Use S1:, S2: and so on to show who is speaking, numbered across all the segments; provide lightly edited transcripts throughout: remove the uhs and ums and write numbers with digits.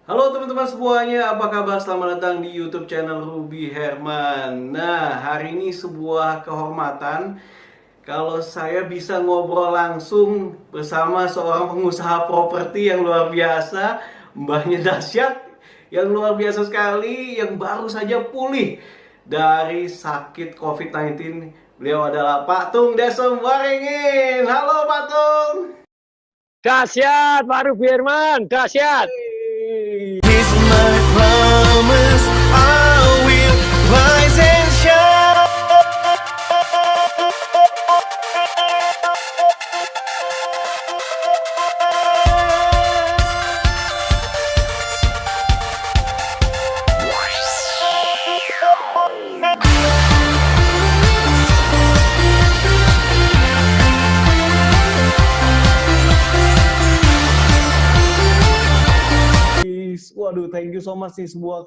S1: Halo teman-teman semuanya, apa kabar? Selamat datang di YouTube channel Ruby Herman. Nah, hari ini sebuah kehormatan kalau saya bisa ngobrol langsung bersama seorang pengusaha properti yang luar biasa, mbahnya dahsyat, yang luar biasa sekali, yang baru saja pulih dari sakit COVID-19. Beliau adalah Pak Tung Desem Waringin. Halo Pak Tung.
S2: Dahsyat, Pak Ruby Herman, dahsyat.
S3: Here's my promise, I will rise and shine.
S1: Waduh, thank you so much nih, sebuah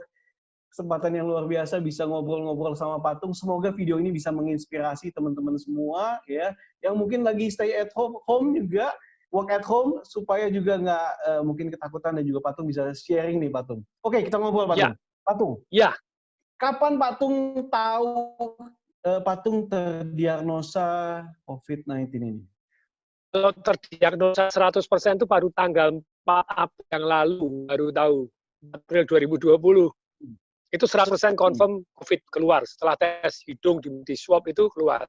S1: kesempatan yang luar biasa bisa ngobrol-ngobrol sama Patung. Semoga video ini bisa menginspirasi teman-teman semua ya, yang mungkin lagi stay at home juga, work at home, supaya juga nggak mungkin ketakutan, dan juga Patung bisa sharing nih Patung. Oke, kita ngobrol
S2: Ya,
S1: Patung. Patung,
S2: ya.
S1: kapan Patung tahu Patung terdiagnosa COVID-19 ini?
S2: Kalau terdiagnosa 100% itu baru tanggal 4 April yang lalu, baru tahu. April 2020. Itu 100% confirm COVID keluar. Setelah tes hidung di swab itu keluar.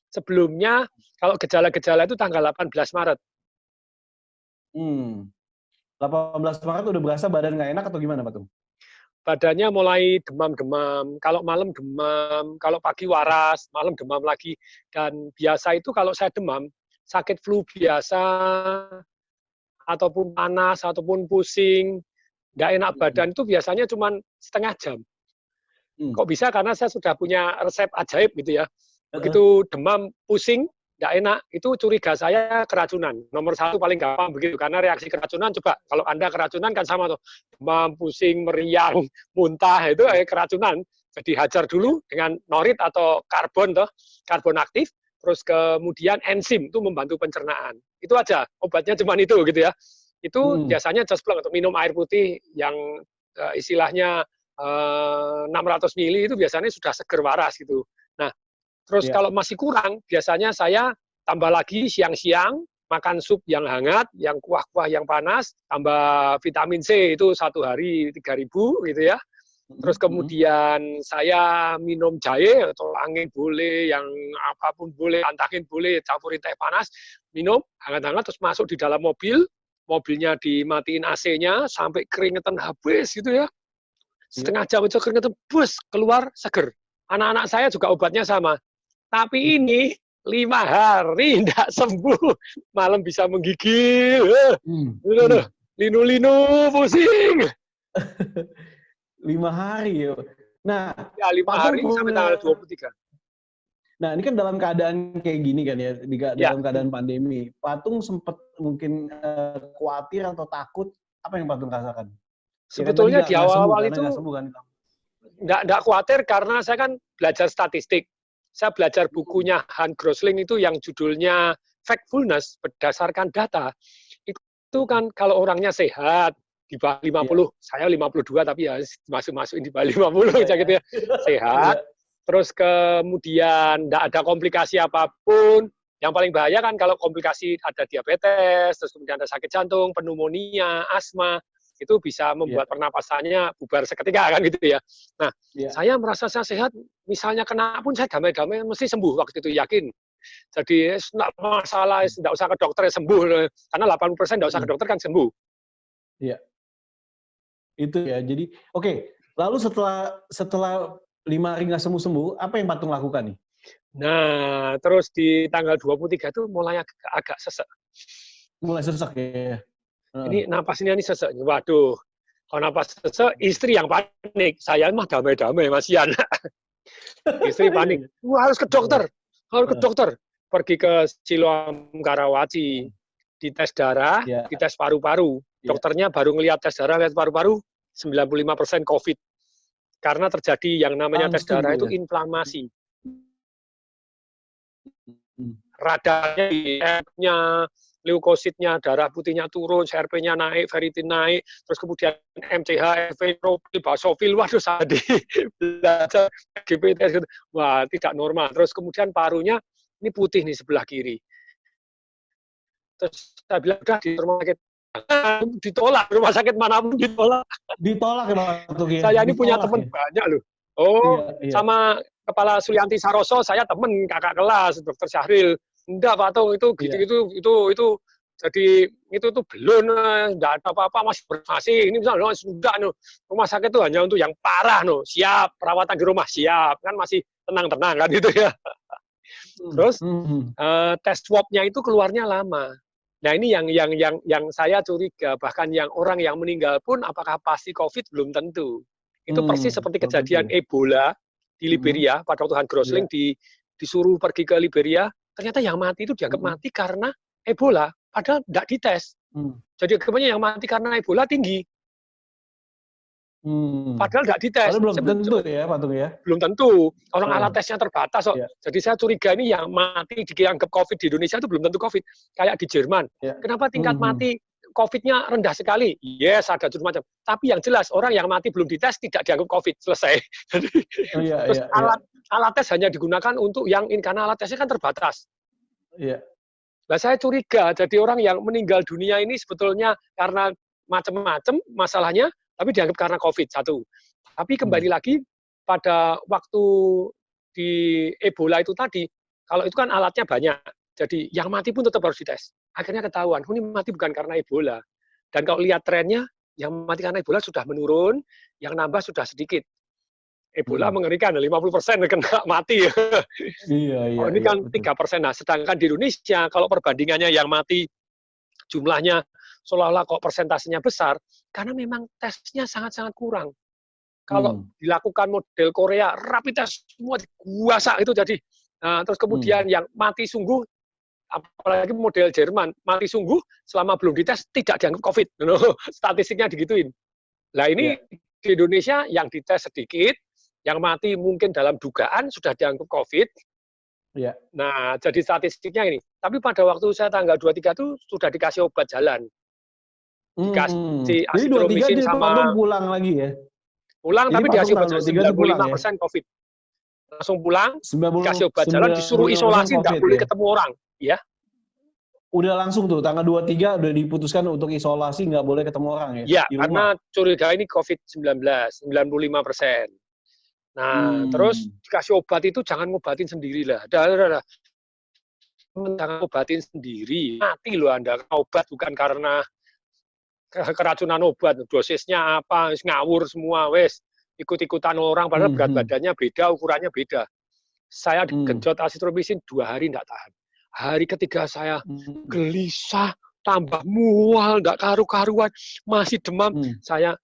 S2: Sebelumnya, kalau gejala-gejala itu tanggal 18 Maret.
S1: 18 Maret udah berasa badan nggak enak atau gimana Patung?
S2: Badannya mulai demam-demam, kalau malam demam, kalau pagi waras, malam demam lagi. Dan biasa itu kalau saya demam, sakit flu biasa, ataupun panas, ataupun pusing, nggak enak badan itu biasanya cuma setengah jam. Kok bisa? Karena saya sudah punya resep ajaib gitu ya. Begitu demam, pusing, nggak enak, itu curiga saya keracunan. Nomor satu paling gampang begitu, karena reaksi keracunan, coba kalau Anda keracunan kan sama tuh, demam, pusing, meriang, muntah, itu keracunan. Jadi hajar dulu dengan norit atau karbon, karbon aktif, terus kemudian enzim itu membantu pencernaan. Itu aja, obatnya cuma itu gitu ya. Itu biasanya just plong untuk minum air putih yang istilahnya 600 mili itu biasanya sudah seger waras gitu. Nah, terus kalau masih kurang, biasanya saya tambah lagi siang-siang, makan sup yang hangat, yang kuah-kuah yang panas, tambah vitamin C itu satu hari 3.000 gitu ya. Terus kemudian saya minum jahe atau angin boleh, yang apapun boleh, antakin boleh, campurin teh panas, minum hangat-hangat, terus masuk di dalam mobil, mobilnya dimatiin AC-nya sampai keringetan habis gitu ya. Setengah jam aja keringetan, bus, keluar seger. Anak-anak saya juga obatnya sama. Tapi ini 5 hari tidak sembuh, malam bisa menggigil, linu-linu pusing.
S1: 5 hari ya. Nah,
S2: Ya, 5 hari sampai tanggal 23.
S1: Nah, ini kan dalam keadaan kayak gini kan ya,
S2: Ya,
S1: dalam keadaan pandemi. Patung sempat mungkin khawatir atau takut, apa yang Patung rasakan? Ya kan tadi
S2: sebetulnya di
S1: nggak sembuh,
S2: awal-awal
S1: karena
S2: itu
S1: nggak sembuh kan?
S2: nggak khawatir karena saya kan belajar statistik. Saya belajar bukunya Han Grosling itu yang judulnya Factfulness berdasarkan data. Itu kan kalau orangnya sehat, di bawah 50, saya 52 tapi ya masuk-masukin di bawah 50 aja gitu ya. Sehat, terus kemudian tidak ada komplikasi apapun. Yang paling bahaya kan kalau komplikasi ada diabetes, terus kemudian ada sakit jantung, pneumonia, asma, itu bisa membuat pernapasannya bubar seketika kan gitu ya. Nah, saya merasa saya sehat, misalnya kena pun saya damai-damai mesti sembuh waktu itu, yakin. Jadi tidak masalah, tidak usah ke dokter sembuh, karena 80% tidak usah ke dokter kan sembuh.
S1: Iya, itu ya. Jadi, oke. Lalu setelah 5 hari nggak sembuh-sembuh, apa yang Patung lakukan nih?
S2: Nah, terus di tanggal 23 itu mulai agak sesek.
S1: Mulai sesak ya?
S2: Ini napasnya ini sesek. Waduh, kalau napas sesek, istri yang panik. Saya mah damai-damai, masih anak. Istri panik. Wah, harus ke dokter. Harus ke dokter. Pergi ke Siloam Karawaci. Dites darah, dites paru-paru. Dokternya baru ngelihat tes darah, lihat paru-paru, 95% COVID. Karena terjadi yang namanya tes darah itu inflamasi. Radarnya, leukositnya, darah putihnya turun, CRP-nya naik, ferritin naik, terus kemudian MCH, eosinophil, basofil, waduh tadi belajar GPT, wah tidak normal. Terus kemudian parunya ini putih nih sebelah kiri. Terus saya bilang udah di rumah sakit, ditolak, rumah sakit manapun ditolak.
S4: Ditolak ya Pak Tugi.
S2: Saya ini punya teman banyak loh. Oh,
S4: Iya.
S2: sama Kepala Sulianti Saroso saya teman kakak kelas Dr. Syahril. Enggak Pak Tung, itu gitu jadi itu tuh belum enggak ada apa-apa, masih ini misalnya sudah no. Rumah sakit itu hanya untuk yang parah no. Siap, perawatan di rumah siap. Kan masih tenang-tenang kan gitu ya. Terus tes swab-nya itu keluarnya lama. Nah ini yang saya curiga, bahkan yang orang yang meninggal pun apakah pasti COVID belum tentu. Itu persis seperti kejadian Ebola di Liberia pada waktu Hans Rosling disuruh pergi ke Liberia, ternyata yang mati itu dianggap mati karena Ebola, padahal tidak dites. Jadi kebanyakan yang mati karena Ebola tinggi. Padahal tidak dites.
S4: Padahal belum tentu ya Pak Tung ya?
S2: Belum tentu. Orang alat tesnya terbatas. Jadi saya curiga ini yang mati dianggap COVID di Indonesia itu belum tentu COVID. Kayak di Jerman. Kenapa tingkat mati COVID-nya rendah sekali? Yes, ada macam. Tapi yang jelas orang yang mati belum dites tidak dianggap COVID. Selesai. Terus alat tes hanya digunakan untuk yang ini karena alat tesnya kan terbatas. Nah, saya curiga jadi orang yang meninggal dunia ini sebetulnya karena macam-macam masalahnya, tapi dianggap karena COVID, satu. Tapi kembali lagi pada waktu di Ebola itu tadi, kalau itu kan alatnya banyak, jadi yang mati pun tetap harus dites. Akhirnya ketahuan, ini mati bukan karena Ebola. Dan kalau lihat trennya, yang mati karena Ebola sudah menurun, yang nambah sudah sedikit. Ebola mengerikan, 50% kena mati. Ini kan 3%. Nah, sedangkan di Indonesia, kalau perbandingannya yang mati jumlahnya seolah-olah kok persentasenya besar, karena memang tesnya sangat-sangat kurang. Kalau dilakukan model Korea, rapid test semua dikuasa itu jadi. Nah, terus kemudian yang mati sungguh, apalagi model Jerman, mati sungguh selama belum dites tidak dianggap COVID. Statistiknya digituin. Nah ini di Indonesia yang dites sedikit, yang mati mungkin dalam dugaan sudah dianggap COVID. Nah, jadi statistiknya ini. Tapi pada waktu saya tanggal 23 itu sudah dikasih obat jalan. Dikasih azitromisin sama
S4: pulang lagi ya?
S2: Pulang, tapi dikasih obat jalan 95% COVID. Langsung pulang, dikasih obat jalan, disuruh isolasi, nggak boleh ketemu orang. Ya.
S4: Udah langsung tuh, tanggal 23 udah diputuskan untuk isolasi, nggak boleh ketemu orang ya?
S2: Iya, karena curiga ini COVID-19, 95%. Nah, terus dikasih obat itu jangan ngobatin sendiri lah. Jangan ngobatin sendiri. Mati loh Anda, obat bukan karena keracunan obat, dosisnya apa, ngawur semua, wes ikut-ikutan orang, padahal berat badannya beda, ukurannya beda. Saya digenjot azitromisin 2 hari tidak tahan. Hari ketiga saya gelisah, tambah mual, tidak karu-karuan, masih demam. Saya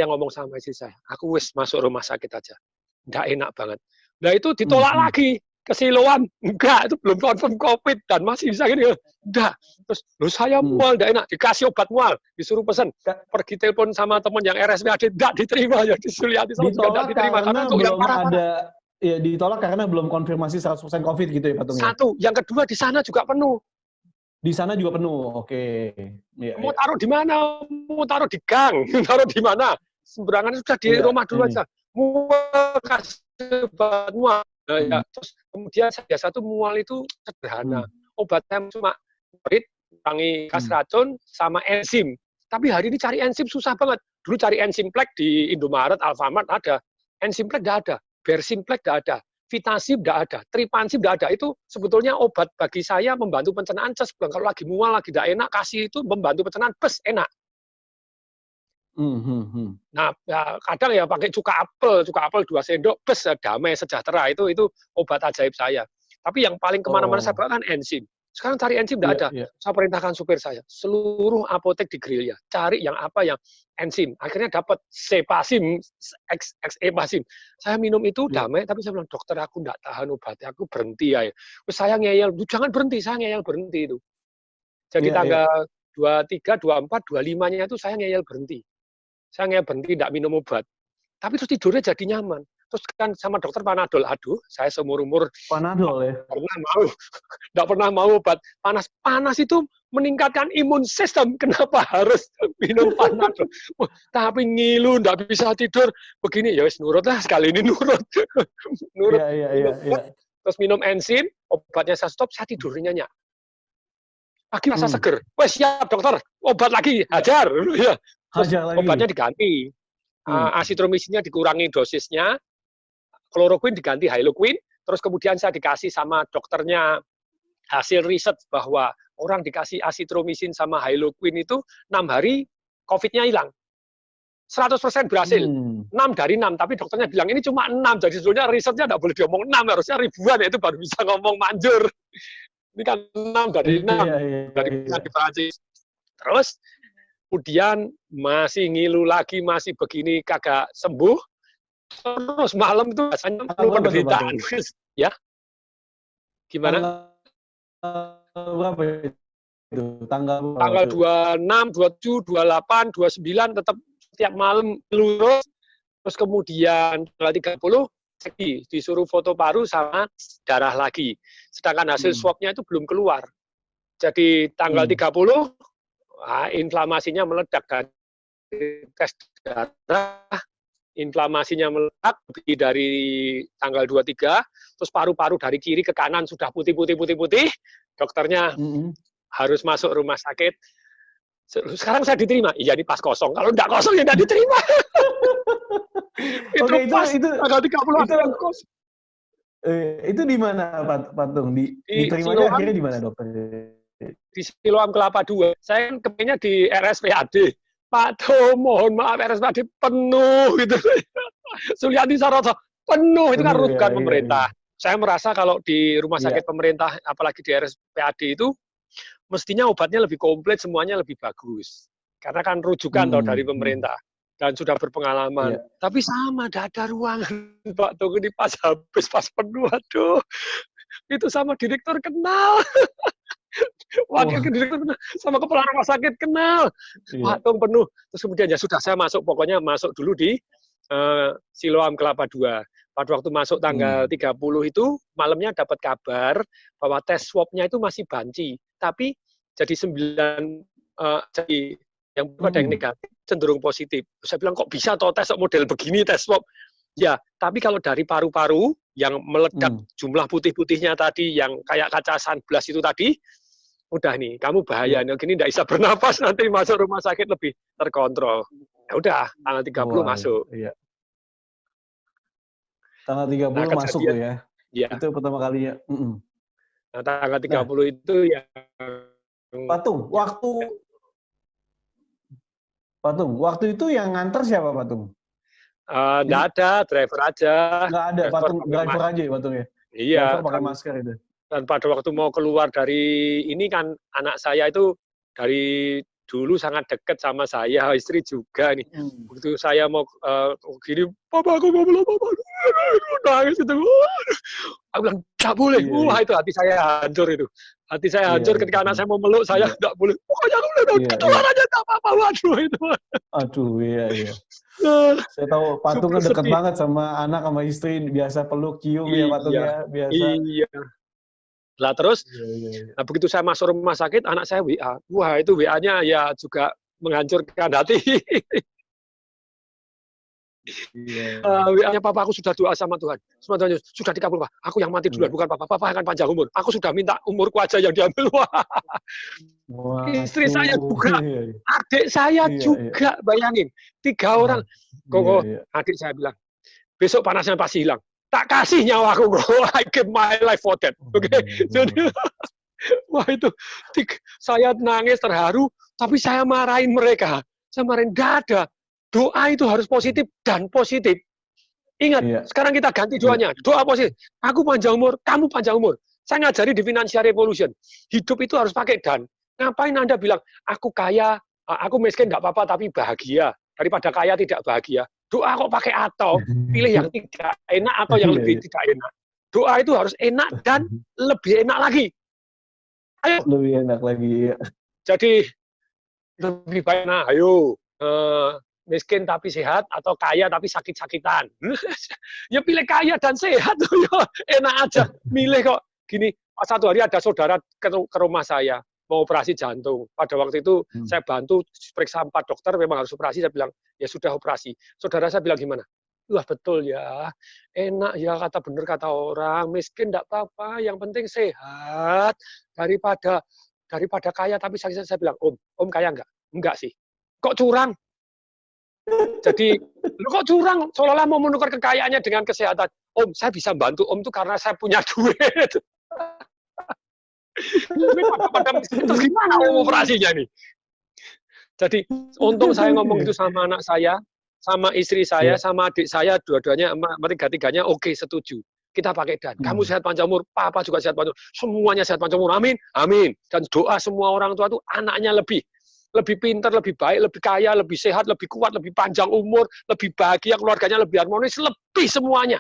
S2: ngomong sama istri saya, aku wes masuk rumah sakit aja, tidak enak banget. Nah itu ditolak lagi. Ke Siloam, enggak, itu belum confirm COVID, dan masih bisa gini, enggak. Terus, saya mual, enggak enak, dikasih obat mual, disuruh pesan, pergi telepon sama teman yang RSPAD, enggak diterima, ya disuliati sama juga enggak diterima, karena untuk yang parah-parah.
S4: Ya, ditolak karena belum konfirmasi 100% COVID gitu ya Pak Tung?
S2: Satu, yang kedua di sana juga penuh.
S4: Di sana juga penuh, oke.
S2: Mau taruh di mana? Mau taruh di gang, taruh di mana? Sembarangan sudah di rumah dulu aja. Mual, kasih obat mual. Nah, terus kemudian biasa tuh mual itu sederhana. Obatnya cuma perit, kurangi gas racun, sama enzim. Tapi hari ini cari enzim susah banget. Dulu cari Enzimplek di Indomaret, Alfamart ada. Enzimplek nggak ada. Bersimplek nggak ada. Vitasim nggak ada. Tripansib nggak ada. Itu sebetulnya obat bagi saya membantu pencernaan ces. Kalau lagi mual, lagi nggak enak, kasih itu membantu pencernaan, bes, enak. Nah, ya, kadang ya pakai cuka apel 2 sendok, bes, damai sejahtera, itu obat ajaib saya. Tapi yang paling kemana-mana saya bawa kan enzim. Sekarang cari enzim tidak ada. Saya perintahkan supir saya, seluruh apotek di Gerilya, cari yang apa yang enzim. Akhirnya dapat Cepasim, Xepasim. Saya minum itu damai, tapi saya bilang, dokter aku tidak tahan obatnya, aku berhenti ya. Terus saya ngeyel, jangan berhenti, saya ngeyel berhenti itu. Jadi tanggal 23, 24, 25-nya itu saya ngeyel berhenti. Saya nggak berhenti, tidak minum obat. Tapi terus tidurnya jadi nyaman. Terus kan sama dokter Panadol. Aduh, saya seumur-umur
S4: Panadol ya.
S2: nggak pernah mau obat panas. Panas itu meningkatkan imun sistem. Kenapa harus minum Panadol? Wah, tapi ngilu, nggak bisa tidur. Begini, ya wis nurut lah, sekali ini nurut. Nurut.
S4: Iya.
S2: Terus minum enzim, obatnya saya stop, saya tidur nyenyak. Pagi rasa seger. Wes siap dokter, obat lagi, hajar. Ya. Terus
S4: Hajar lagi.
S2: obatnya diganti. Asitromisinnya dikurangi dosisnya, kloroquine diganti hyloquine, terus kemudian saya dikasih sama dokternya hasil riset bahwa orang dikasih asitromisin sama hyloquine itu 6 hari COVID-nya hilang. 100% berhasil. 6 dari 6, tapi dokternya bilang ini cuma 6, jadi sebetulnya risetnya nggak boleh diomong 6, harusnya ribuan, ya itu baru bisa ngomong manjur. Ini kan 6 dari 6, dari Prancis. Terus, kemudian masih ngilu lagi, masih begini, kagak sembuh. Terus malam itu biasanya penuh penderitaan. Ya? Gimana?
S4: Berapa itu?
S2: Tanggal 26, 27, 28, 29 tetap setiap malam lurus. Terus kemudian tanggal 30 disuruh foto paru sama darah lagi. Sedangkan hasil swabnya itu belum keluar. Jadi tanggal 30 inflamasinya meledak dan tes darah inflamasinya meledak lebih dari tanggal 23, terus paru-paru dari kiri ke kanan sudah putih, dokternya harus masuk rumah sakit. Sekarang saya diterima, iya ini pas kosong, kalau enggak kosong ya enggak diterima. Itu pas, tanggal 30 itu kosong.
S4: Itu di mana Patung? Diterimanya akhirnya di mana dokter?
S2: Di Siloam Kelapa 2. Saya kan kepengennya di RSPAD. Pak Tom, mohon maaf RSPAD penuh gitu. Sulianti Saroso penuh, itu kan rujukan pemerintah. Saya merasa kalau di rumah sakit pemerintah, apalagi di RSPAD itu, mestinya obatnya lebih komplit, semuanya lebih bagus. Karena kan rujukan dari pemerintah. Dan sudah berpengalaman. Tapi sama, tidak ada ruangan. Pak Tom, ini pas habis, pas penuh, aduh. Itu sama direktur kenal. Wakil direktur kenal, sama kepala rumah sakit kenal. Patung penuh. Terus kemudian ya sudah saya masuk, pokoknya masuk dulu di Siloam Kelapa 2. Pada waktu masuk tanggal 30 itu, malamnya dapat kabar bahwa tes swab-nya itu masih banci. Tapi jadi 9, jadi yang ada yang negatif, cenderung positif. Saya bilang kok bisa toh tes model begini, tes swab. Ya, tapi kalau dari paru-paru yang meledak jumlah putih-putihnya tadi, yang kayak kaca sunblock itu tadi, udah nih, kamu bahaya, gini nggak bisa bernapas, nanti masuk rumah sakit lebih terkontrol. Ya udah, tanggal 30 masuk.
S4: Iya. Tanggal 30 masuk tuh ya? Iya. Itu pertama kalinya.
S2: Nah, tanggal 30 itu yang...
S4: Patung, waktu itu yang nganter siapa Patung?
S2: Nggak ada, driver aja.
S4: Nggak ada, driver aja ya Patung ya?
S2: Iya.
S4: Driver pakai masker itu.
S2: Dan pada waktu mau keluar dari ini kan, anak saya itu dari dulu sangat dekat sama saya, istri juga nih. Begitu saya mau gini, papa aku mau peluk papa, nangis itu. Aku bilang, nggak boleh. Wah itu hati saya hancur itu. Hati saya hancur ketika anak saya mau meluk, saya nggak boleh. Pokoknya aku bilang, ketularan aja, nggak apa-apa. Waduh itu.
S4: Aduh, iya. Saya tahu Patung kan dekat banget sama anak sama istri, biasa peluk, cium ya Patung ya, biasa.
S2: Iya. Lah terus, nah, begitu saya masuk rumah sakit, anak saya WA. Wah itu WA-nya ya juga menghancurkan hati. WA-nya papa aku sudah doa sama Tuhan. Sudah dikabul Pak. Aku yang mati duluan, bukan papa. Papa akan panjang umur. Aku sudah minta umurku aja yang diambil. Wah. Istri saya juga, adik saya juga, bayangin 3 orang. Kok adik saya bilang, besok panasnya pasti hilang. Tak kasih nyawaku, I give my life for that. Oke. Jadi, wah itu, saya nangis terharu, tapi saya marahin mereka. Saya marahin, nggak ada. Doa itu harus positif dan positif. Ingat, sekarang kita ganti doanya. Doa positif. Aku panjang umur, kamu panjang umur. Saya ngajari di Financial Revolution. Hidup itu harus pakai dan. Ngapain Anda bilang, aku kaya, aku miskin nggak apa-apa, tapi bahagia. Daripada kaya tidak bahagia. Doa kok pakai atau, pilih yang tidak enak atau yang lebih tidak enak. Doa itu harus enak dan lebih enak lagi. Ayo.
S4: Lebih enak lagi, ya.
S2: Jadi, lebih baik, nah ayo. miskin tapi sehat atau kaya tapi sakit-sakitan. Ya pilih kaya dan sehat tuh ya. Enak aja. Milih kok gini. Satu hari ada saudara ke rumah saya mau operasi jantung. Pada waktu itu saya bantu periksa 4 dokter memang harus operasi. Saya bilang ya sudah operasi. Saudara saya bilang gimana? Wah betul ya. Enak ya bener kata orang. Miskin enggak apa-apa. Yang penting sehat daripada kaya tapi sakit. Saya bilang Om kaya enggak? Enggak sih. Kok curang? Jadi, lu kok curang? Seolah-olah mau menukar kekayaannya dengan kesehatan. Om, saya bisa bantu Om tuh karena saya punya duit. Terus gimana Om operasinya nih? Jadi, untung saya ngomong itu sama anak saya, sama istri saya, sama adik saya, dua-duanya, tiga-tiganya oke, setuju. Kita pakai dan. Kamu sehat panjang umur, papa juga sehat panjang umur. Semuanya sehat panjang umur, amin, amin. Dan doa semua orang tua itu anaknya lebih pintar, lebih baik, lebih kaya, lebih sehat, lebih kuat, lebih panjang umur, lebih bahagia, keluarganya lebih harmonis, lebih semuanya.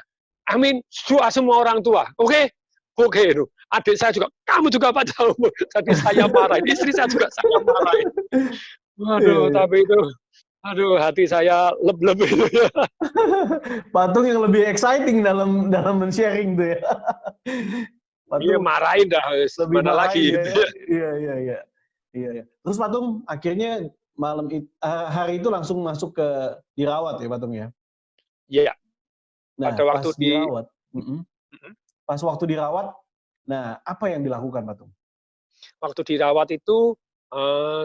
S2: Amin. Doa semua orang tua. Oke? Oke. Adik saya juga, kamu juga panjang umur. Jadi saya marahin. Istri saya juga saya marahin. Waduh, tapi itu, hati saya leb-leb itu ya.
S4: Patung yang lebih exciting dalam men-sharing tuh ya.
S2: Iya, marahin dah.
S4: Lebih
S2: mana lagi.
S4: Ya. Iya. Iya. Terus Patung akhirnya hari itu langsung masuk ke dirawat ya Patung ya?
S2: Iya.
S4: Nah,
S2: pada waktu
S4: dirawat. Pas waktu dirawat, nah apa yang dilakukan Patung?
S2: Waktu dirawat itu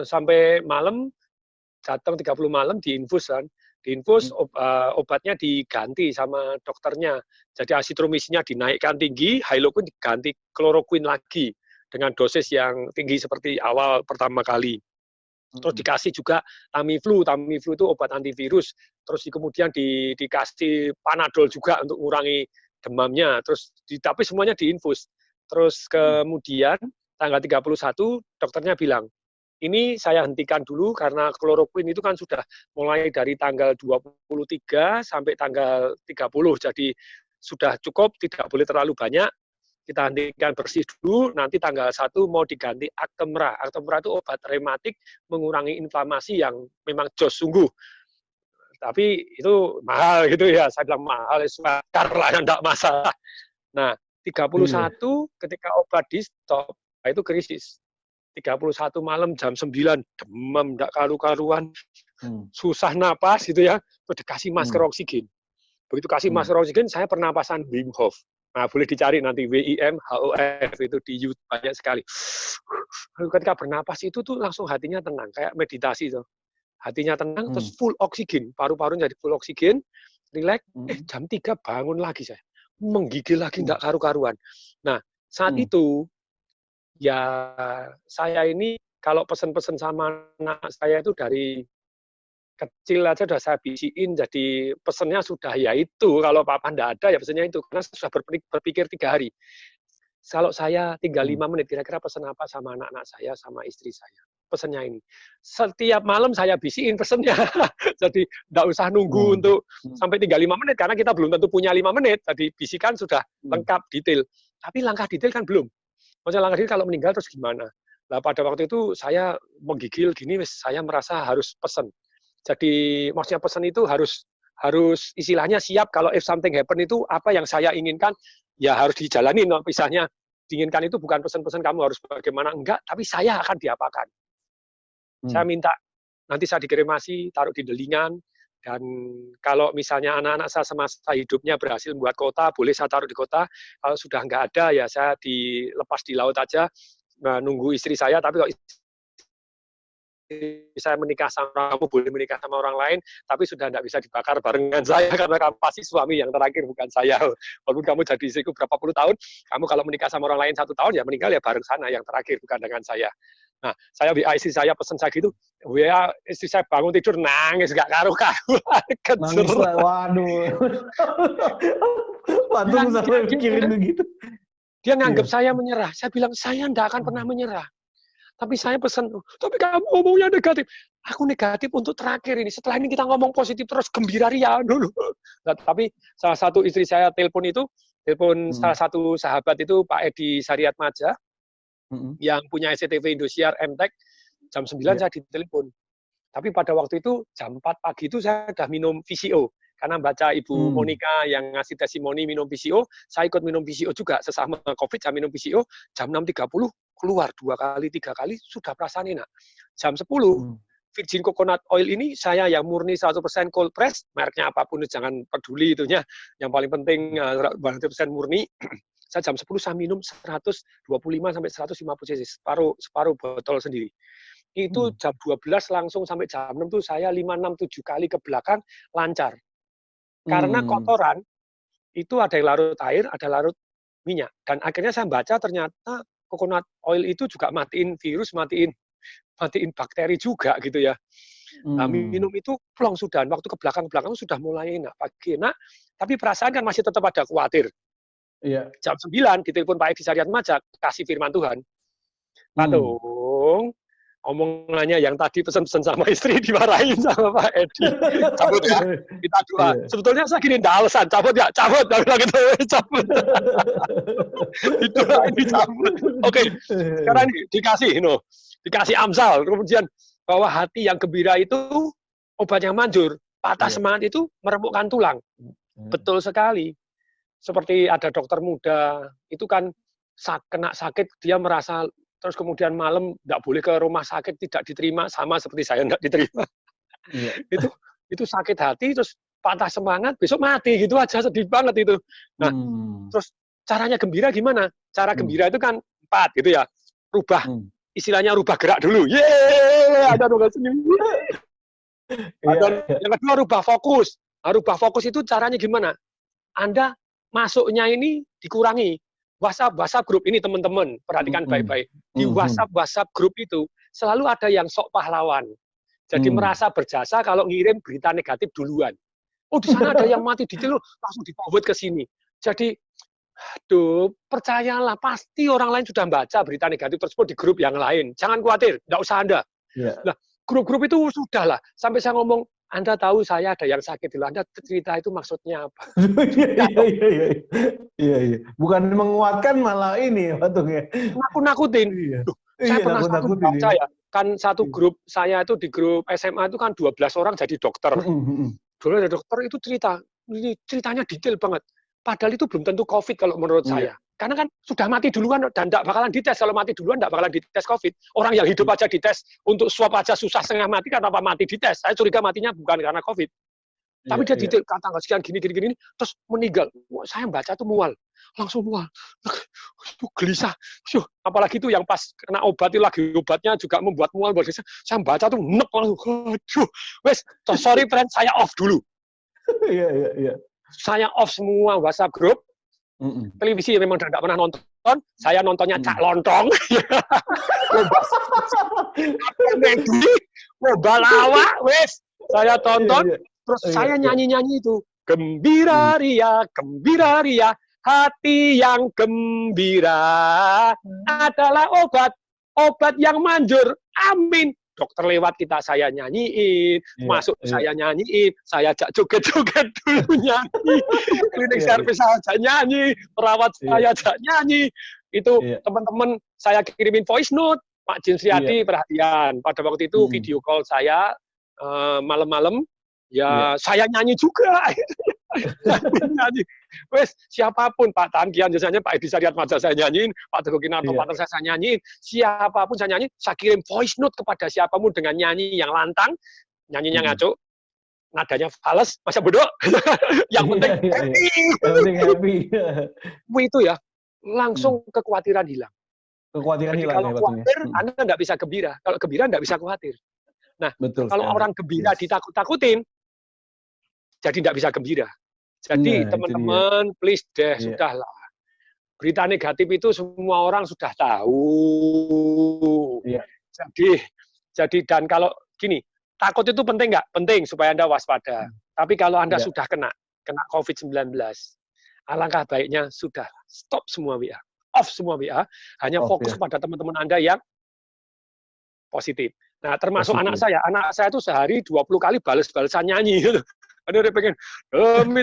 S2: sampai malam, datang 30 malam diinfus kan. Diinfus obatnya diganti sama dokternya. Jadi azitromycinnya dinaikkan tinggi, Hyloquin diganti kloroquine lagi. Dengan dosis yang tinggi seperti awal pertama kali. Terus dikasih juga Tamiflu. Tamiflu itu obat antivirus. Terus kemudian dikasih Panadol juga untuk mengurangi demamnya. Terus tapi semuanya diinfus. Terus kemudian tanggal 31 dokternya bilang, ini saya hentikan dulu karena kloroquine itu kan sudah mulai dari tanggal 23 sampai tanggal 30. Jadi sudah cukup, tidak boleh terlalu banyak. Kita hentikan bersih dulu, nanti tanggal 1 mau diganti Actemra. Actemra itu obat rematik mengurangi inflamasi yang memang jos sungguh. Tapi itu mahal gitu ya, saya bilang mahal, karena enggak masalah. Nah, 31 ketika obat di stop, itu krisis. 31 malam jam 9, demam, enggak karu-karuan, susah napas gitu ya, terus dikasih masker oksigen. Begitu kasih masker oksigen, saya pernapasan Wim Hof. Nah, boleh dicari nanti WIM, HOF itu di YouTube banyak sekali. Ketika bernapas itu tuh langsung hatinya tenang, kayak meditasi tuh. Hatinya tenang, terus full oksigen, paru-paru jadi full oksigen, relax. Jam 3 bangun lagi saya, menggigil lagi nggak karu-karuan. Nah, saat itu ya saya ini kalau pesen-pesen sama anak saya itu dari kecil aja sudah saya bisiin, jadi pesennya sudah ya itu, kalau papa enggak ada ya pesennya itu, karena saya sudah berpikir 3 hari. Kalau saya tinggal 5 menit, kira-kira pesen apa sama anak-anak saya, sama istri saya. Pesennya ini. Setiap malam saya bisiin pesennya. Jadi enggak usah nunggu untuk sampai tinggal 5 menit, karena kita belum tentu punya 5 menit, jadi bisikan sudah lengkap, detail. Tapi langkah detail kan belum. Maksudnya langkah detail kalau meninggal terus gimana? Nah, pada waktu itu saya menggigil gini, saya merasa harus pesen. Jadi maksudnya pesan itu harus istilahnya siap kalau if something happen itu apa yang saya inginkan ya harus dijalani. Misalnya diinginkan itu bukan pesan-pesan kamu harus bagaimana, enggak, tapi saya akan diapakan. Saya minta nanti saya dikremasi, taruh di delingan, dan kalau misalnya anak-anak saya semasa hidupnya berhasil membuat kota, boleh saya taruh di kota. Kalau sudah enggak ada ya saya dilepas di laut aja, nunggu istri saya. Tapi kalau saya menikah sama kamu, boleh menikah sama orang lain, tapi sudah tidak bisa dibakar barengan saya, karena kamu pasti suami yang terakhir, bukan saya. Walaupun kamu jadi istriku berapa puluh tahun, kamu kalau menikah sama orang lain 1 tahun, ya meninggal ya bareng sana, yang terakhir, bukan dengan saya. Nah, saya WA istri saya, pesen saya gitu, WA istri saya bangun tidur, nangis, gak karu-karuan,
S4: nangis lah, waduh. Patung sampai mikirin begitu.
S2: Dia nganggap saya menyerah, saya bilang, saya tidak akan pernah menyerah. Tapi saya pesan, tapi kamu ngomongnya negatif. Aku negatif untuk terakhir ini. Setelah ini kita ngomong positif terus, gembira ria dulu. Nah, tapi salah satu istri saya telepon salah satu sahabat itu, Pak Edi Sariat Maja, yang punya SCTV Indosiar MTech, jam 9 saya ditelepon. Tapi pada waktu itu jam 4 pagi itu saya sudah minum VCO. Karena baca Ibu Monica yang ngasih testimoni minum VCO, saya ikut minum VCO juga. Sesama COVID saya minum VCO, jam 6.30 keluar 2 kali, 3 kali, sudah perasaan enak. Jam 10, virgin coconut oil ini saya yang murni 100% cold press, mereknya apapun jangan peduli itunya. Yang paling penting 100% murni. Saya jam 10 saya minum 125 sampai 150 cc, separuh botol sendiri. Itu jam 12 langsung sampai jam 6 tuh saya 5, 6, 7 kali ke belakang lancar. Karena kotoran itu ada yang larut air, ada larut minyak. Dan akhirnya saya baca ternyata coconut oil itu juga matiin virus, matiin bakteri juga gitu ya. Nah, minum itu plong sudah. Waktu ke belakang sudah mulai enak, pagi enak. Tapi perasaan kan masih tetap ada khawatir.
S4: Iya.
S2: Jam 9 ditelepon Pak Edi Saryat Majak, kasih firman Tuhan. Pak Tung, omongannya yang tadi pesan-pesan sama istri dimarahin sama Pak Edi. Cabut ya, kita doa. Sebetulnya saya gini, enggak alasan, cabut ya, cabut. Gitu, cabut. Didoain, dicabut. Oke, sekarang dikasih Amsal. Kemudian bahwa hati yang gembira itu obat yang manjur. Patah semangat itu meremukkan tulang. Betul sekali. Seperti ada dokter muda, itu kan kena sakit, dia merasa terus kemudian malam nggak boleh ke rumah sakit, tidak diterima, sama seperti saya nggak diterima. Itu sakit hati, terus patah semangat, besok mati gitu aja, sedih banget itu. Nah, terus caranya gembira gimana? Cara gembira itu kan 4 gitu ya, istilahnya rubah gerak dulu, ada dong senyum. Yang kedua rubah fokus. Nah, rubah fokus itu caranya gimana? Anda masuknya ini dikurangi. WhatsApp grup ini teman-teman, perhatikan baik-baik. Di WhatsApp grup itu selalu ada yang sok pahlawan. Jadi merasa berjasa kalau ngirim berita negatif duluan. Oh, di sana ada yang mati detail, langsung di-forward ke sini. Jadi, aduh, percayalah, pasti orang lain sudah baca berita negatif tersebut di grup yang lain. Jangan khawatir, nggak usah Anda. Nah, grup-grup itu sudah lah. Sampai saya ngomong, Anda tahu saya ada yang sakit dulu. Anda cerita itu maksudnya apa?
S4: Iya. Bukan menguatkan malah ini, Pak Tung ya.
S2: Nakut-nakutin. Saya pernah baca ya. Kan satu grup saya itu di grup SMA itu kan 12 orang jadi dokter. Dulu ada dokter itu ceritanya detail banget. Padahal itu belum tentu COVID kalau menurut saya. Karena kan sudah mati duluan dan tidak bakalan dites. Kalau mati duluan tidak bakalan dites COVID. Orang yang hidup aja dites, untuk swab aja susah setengah mati, kenapa mati dites? Saya curiga matinya bukan karena COVID. Tapi dia detail, kata sekian gini, terus meninggal. Wah, saya baca tuh mual. Langsung mual. Gelisah. Apalagi itu yang pas kena obat, lagi obatnya juga membuat mual. Saya baca tuh nek langsung. Aduh. Wes, sorry friend, saya off dulu.
S4: Iya.
S2: Saya off semua WhatsApp grup. Televisi memang tidak pernah nonton, saya nontonnya Cak Lontong. Lomba lawak, wes. Saya tonton, terus saya nyanyi-nyanyi itu. Gembira ria, hati yang gembira adalah obat yang manjur. Amin. Dokter lewat saya nyanyiin, masuk saya nyanyiin, saya ajak joget-joget dulu nyanyi, klinik servis saya ajak nyanyi, perawat saya ajak nyanyi, itu teman-teman saya kirimin voice note, Pak Jin Sriadi perhatian, pada waktu itu video call saya malam-malam, saya nyanyi juga. Nyanyi. Wes, siapapun Pak Tan Kian biasanya Pak Edi Saryat Majak saya nyanyiin, Pak Teguh Kinarto Pater saya nyanyiin, siapapun saya nyanyi, saya kirim voice note kepada siapapun dengan nyanyi yang lantang, nyanyinya ngaco, nadanya fals, masa bodoh. Yang penting happy.
S4: Yang penting happy.
S2: Itu ya, langsung kekhawatiran hilang.
S4: Kekhawatiran hilang.
S2: Kalau khawatir, Anda nggak bisa gembira. Kalau gembira nggak bisa khawatir. Nah, kalau orang gembira ditakut-takutin, jadi nggak bisa gembira. Jadi teman-teman, please deh, sudahlah. Berita negatif itu semua orang sudah tahu. Jadi dan kalau gini, takut itu penting nggak? Penting supaya Anda waspada. Tapi kalau Anda sudah kena COVID-19, alangkah baiknya sudah stop semua WA, off semua WA, hanya fokus pada teman-teman Anda yang positif. Nah, termasuk anak saya itu sehari 20 kali balas-balasan nyanyi gitu. Ada yang pengen,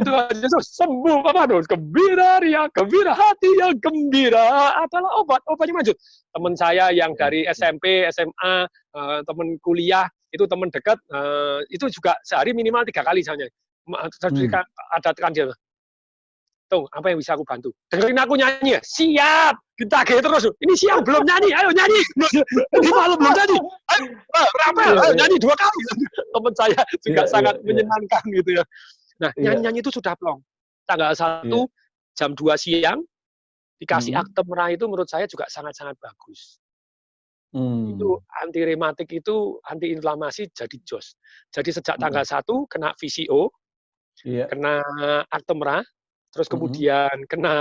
S2: itu aja sembuh, apa dong? Gembira ria, gembira hati yang gembira adalah obatnya maju. Teman saya yang dari SMP, SMA, teman kuliah, itu teman dekat, itu juga sehari minimal 3 kali misalnya. Ada tekan dia, "Tung, apa yang bisa aku bantu? Dengerin aku nyanyi ya?" "Siap!" Ditagih terus. "Ini siang belum nyanyi, ayo nyanyi." "Ini malam belum nyanyi, ayo rapel, ayo nyanyi 2 kali." Teman saya juga sangat menyenangkan gitu ya. Nah, nyanyi-nyanyi itu sudah plong. Tanggal 1 jam 2 siang, dikasih akte merah itu menurut saya juga sangat-sangat bagus. Itu anti rematik itu, anti inflamasi jadi jos. Jadi sejak tanggal 1 kena VCO, kena akte merah, terus kemudian kena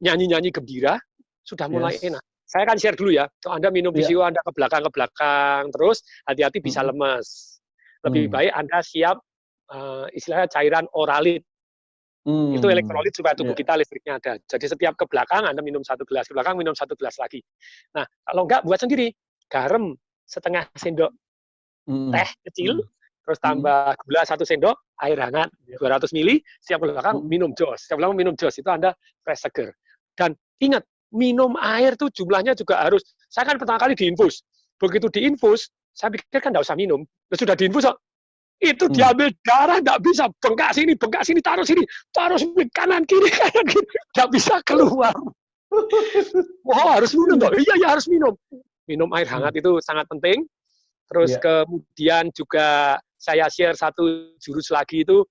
S2: nyanyi-nyanyi gembira, sudah mulai enak. Saya kan share dulu ya, kalau Anda minum VCO, Anda ke belakang, terus hati-hati bisa lemes. Lebih baik Anda siap, istilahnya cairan oralit. Itu elektrolit supaya tubuh kita listriknya ada. Jadi setiap ke belakang, Anda minum 1 gelas, ke belakang minum 1 gelas lagi. Nah, kalau enggak, buat sendiri. Garam setengah sendok teh kecil, terus tambah gula 1 sendok, air hangat 200 ml, setiap ke belakang minum jos. Setiap belakang minum jos, itu Anda fresh seger. Dan ingat, minum air tuh jumlahnya juga harus, saya kan pertama kali diinfus. Begitu diinfus, saya pikir kan nggak usah minum. Sudah diinfus, itu diambil darah, nggak bisa, bengkak sini, taruh sini, kanan kiri, nggak bisa keluar. Wah, harus minum toh. Iya, harus minum. Minum air hangat itu sangat penting. Terus kemudian juga saya share 1 jurus lagi itu,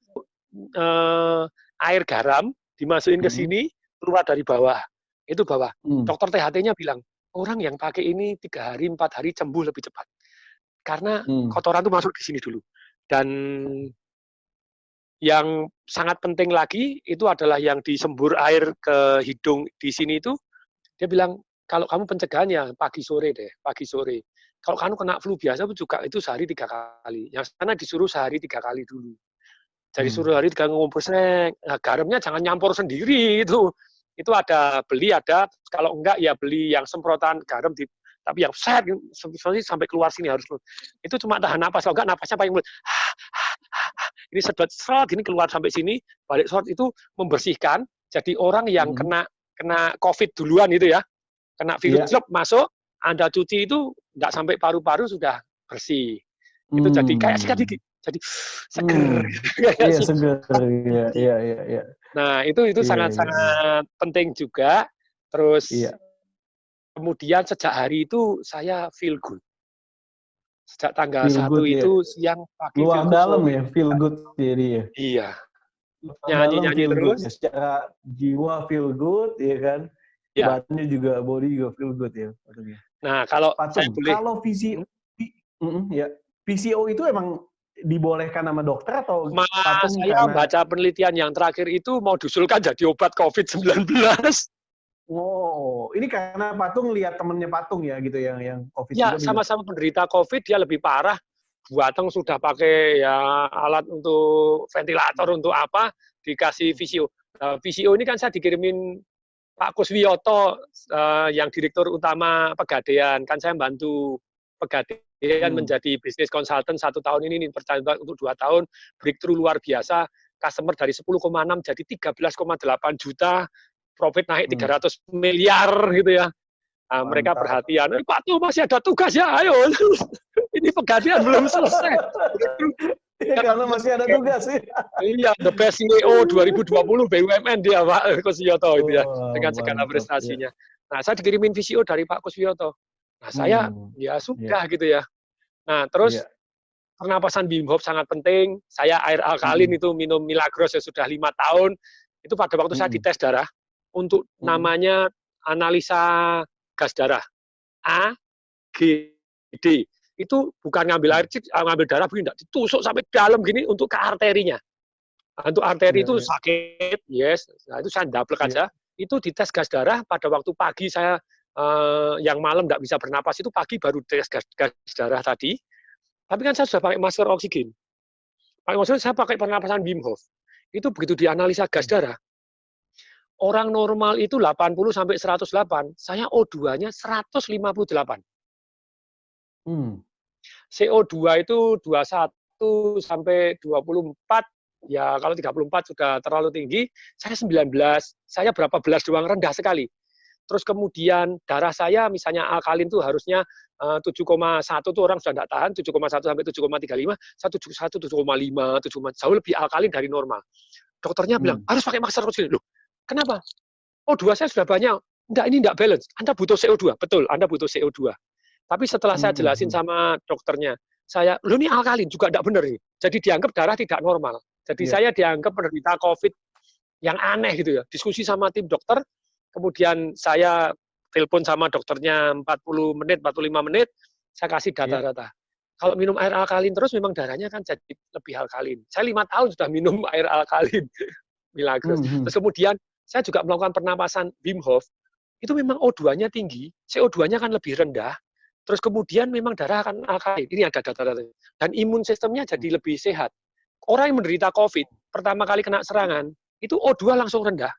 S2: air garam dimasukin ke sini, keluar dari bawah. Itu bawah. Dokter THT-nya bilang, orang yang pakai ini 3 hari, 4 hari sembuh lebih cepat. Karena kotoran itu masuk di sini dulu. Dan yang sangat penting lagi itu adalah yang disembur air ke hidung di sini itu, dia bilang, kalau kamu pencegahannya pagi sore deh, pagi sore. Kalau kamu kena flu biasa juga itu sehari 3 kali. Yang sana disuruh sehari 3 kali dulu. Jadi suruh hari 3 kali ngumpul snack. Nah, garamnya jangan nyampur sendiri itu. Itu ada, beli ada, kalau enggak ya beli yang semprotan garam tapi yang set sampai keluar sini harus. Itu cuma tahan napas, kalau enggak napasnya paling mulut. Ini sedot serot, ini keluar sampai sini, balik serot, itu membersihkan. Jadi orang yang kena COVID duluan itu ya, kena virus masuk, Anda cuci itu nggak sampai paru-paru sudah bersih. Itu jadi kayak sikat gigi, jadi seger.
S4: Iya, seger. Iya.
S2: Nah, itu sangat-sangat penting juga. Terus kemudian sejak hari itu saya feel good. Sejak tanggal 1 itu siang, pagi,
S4: luar dalam ya, feel good jadi ya.
S2: Iya. Nyanyi-nyanyi terus.
S4: Ya, secara jiwa feel good, ya kan? Badannya juga, body juga feel good ya.
S2: Nah, kalau
S4: saya boleh. Kalau PCO itu emang dibolehkan sama dokter atau
S2: saya baca penelitian yang terakhir itu mau diusulkan jadi obat COVID-19.
S4: Oh, ini karena Patung lihat temennya Patung ya gitu yang COVID.
S2: Ya, sama-sama penderita COVID, dia lebih parah. Buateng sudah pakai ya alat untuk ventilator untuk apa, dikasih VCO. VCO ini kan saya dikirimin Pak Kuswiyoto, yang Direktur Utama Pegadaian, kan saya bantu Pegadaian menjadi bisnis konsultan 1 tahun ini percaya untuk 2 tahun, breakthrough luar biasa, customer dari 10,6 jadi 13,8 juta, profit naik 300 miliar gitu ya. Nah, mereka perhatian, Pak tuh masih ada tugas ya, ayo. Ini Pegadaian belum selesai.
S4: Karena masih ada tugas sih.
S2: Iya, the best CEO 2020 BUMN dia Pak Kuswiyoto itu ya, dengan segala prestasinya. Nah, saya dikirimin VCO dari Pak Kuswiyoto. Nah, saya ya sudah gitu ya. Nah, terus pernapasan Wim Hof sangat penting. Saya air alkalin itu minum Milagros ya sudah 5 tahun. Itu pada waktu saya dites darah untuk namanya analisa gas darah A, G, D. Itu bukan ngambil air, ngambil darah begini, enggak, ditusuk sampai dalam gini untuk ke arterinya. Nah, untuk arteri itu sakit, nah itu saya double aja. Itu dites gas darah pada waktu pagi saya yang malam nggak bisa bernapas, itu pagi baru tes gas darah tadi. Tapi kan saya sudah pakai masker oksigen. Pakai masker, saya pakai pernapasan Wim Hof. Itu begitu dianalisa gas darah, orang normal itu 80 sampai 108, saya O2-nya 158. CO2 itu 21 sampai 24, ya kalau 34 sudah terlalu tinggi, saya 19, saya berapa belas doang, rendah sekali. terus kemudian darah saya misalnya alkalin tuh harusnya 7,1 tuh orang sudah tidak tahan, 7,1 sampai 7,35, 1,7, 7,5, 7, jauh lebih alkalin dari normal. Dokternya bilang, harus pakai masker oksigen. Loh, kenapa? O2 saya sudah banyak. Enggak, ini enggak balance. Anda butuh CO2. Betul, Anda butuh CO2. Tapi setelah saya jelasin sama dokternya, lu ini alkalin juga enggak benar ini. Jadi dianggap darah tidak normal. Jadi saya dianggap penderita COVID yang aneh gitu ya. Diskusi sama tim dokter, kemudian saya telepon sama dokternya 40 menit, 45 menit, saya kasih data-data. Kalau minum air alkalin terus memang darahnya kan jadi lebih alkalin. Saya 5 tahun sudah minum air alkalin. Milagros. Terus kemudian saya juga melakukan pernapasan Wim Hof, itu memang O2-nya tinggi, CO2-nya kan lebih rendah, terus kemudian memang darah akan alkalin. Ini ada data-data. Dan imun sistemnya jadi lebih sehat. Orang yang menderita COVID, pertama kali kena serangan, itu O2 langsung rendah.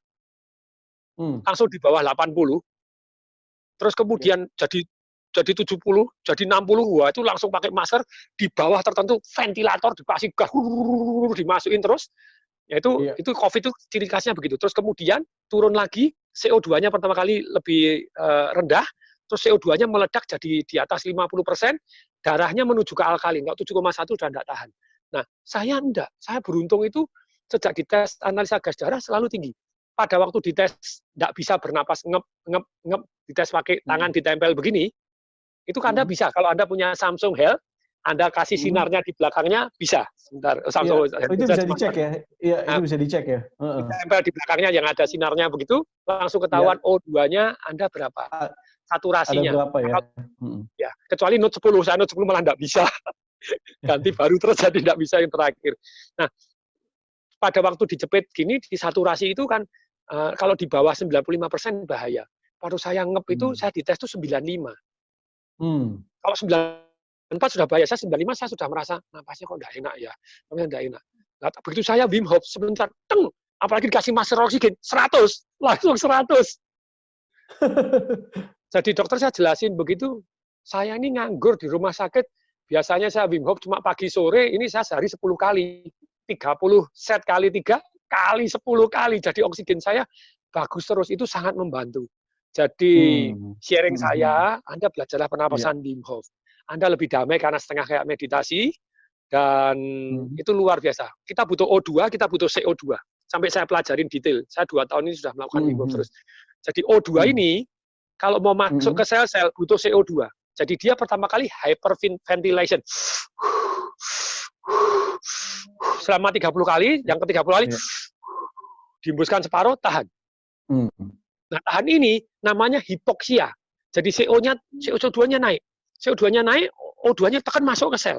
S2: Langsung di bawah 80. Terus kemudian jadi 70, jadi 60, wah itu langsung pakai masker, di bawah tertentu ventilator dipasang gas, dimasukin terus. Ya itu COVID itu ciri khasnya begitu. Terus kemudian turun lagi, CO2-nya pertama kali lebih rendah, terus CO2-nya meledak jadi di atas 50%, darahnya menuju ke alkalin, kalau 7,1 sudah tidak tahan. Nah, saya enggak. Saya beruntung itu sejak dites analisa gas darah selalu tinggi. Pada waktu dites enggak bisa bernapas ngep, dites pakai tangan ditempel begini, itu Anda bisa. Kalau Anda punya Samsung Health, Anda kasih sinarnya di belakangnya, bisa. Sebentar, Samsung,
S4: itu bisa dicek ya? Iya, itu bisa dicek ya?
S2: Ditempel di belakangnya yang ada sinarnya begitu, langsung ketahuan O2-nya Anda berapa. Saturasinya.
S4: Ada berapa ya?
S2: Ya, kecuali Note 10, saya Note 10 malah enggak bisa. Ganti baru terus jadi enggak bisa yang terakhir. Nah, pada waktu dijepit gini, di saturasi itu kan, kalau di bawah 95% bahaya. Pada saya ngep itu, saya dites itu 95. Kalau 94 sudah bahaya, saya 95 saya sudah merasa napasnya kok enggak enak ya. Namanya enggak enak. Nah, begitu saya Wim Hof sebentar, teng, apalagi dikasih masker oksigen 100, langsung 100. Jadi dokter saya jelasin begitu, saya ini nganggur di rumah sakit, biasanya saya Wim Hof cuma pagi sore, ini saya sehari 10 kali. 30 set kali 3 kali 10 kali. Jadi oksigen saya bagus terus, itu sangat membantu. Jadi sharing saya, Anda belajarlah pernapasan Wim Hof. Anda lebih damai karena setengah kayak meditasi, dan itu luar biasa. Kita butuh O2, kita butuh CO2. Sampai saya pelajarin detail. Saya 2 tahun ini sudah melakukan Wim Hof terus. Jadi O2 ini, kalau mau masuk ke sel-sel, butuh CO2. Jadi dia pertama kali hyperventilation. Selama 30 kali, yang ke-30 kali, dihembuskan separuh, tahan. Nah, tahan ini namanya hipoksia. Jadi CO2-nya naik. CO2-nya naik, O2-nya tekan masuk ke sel.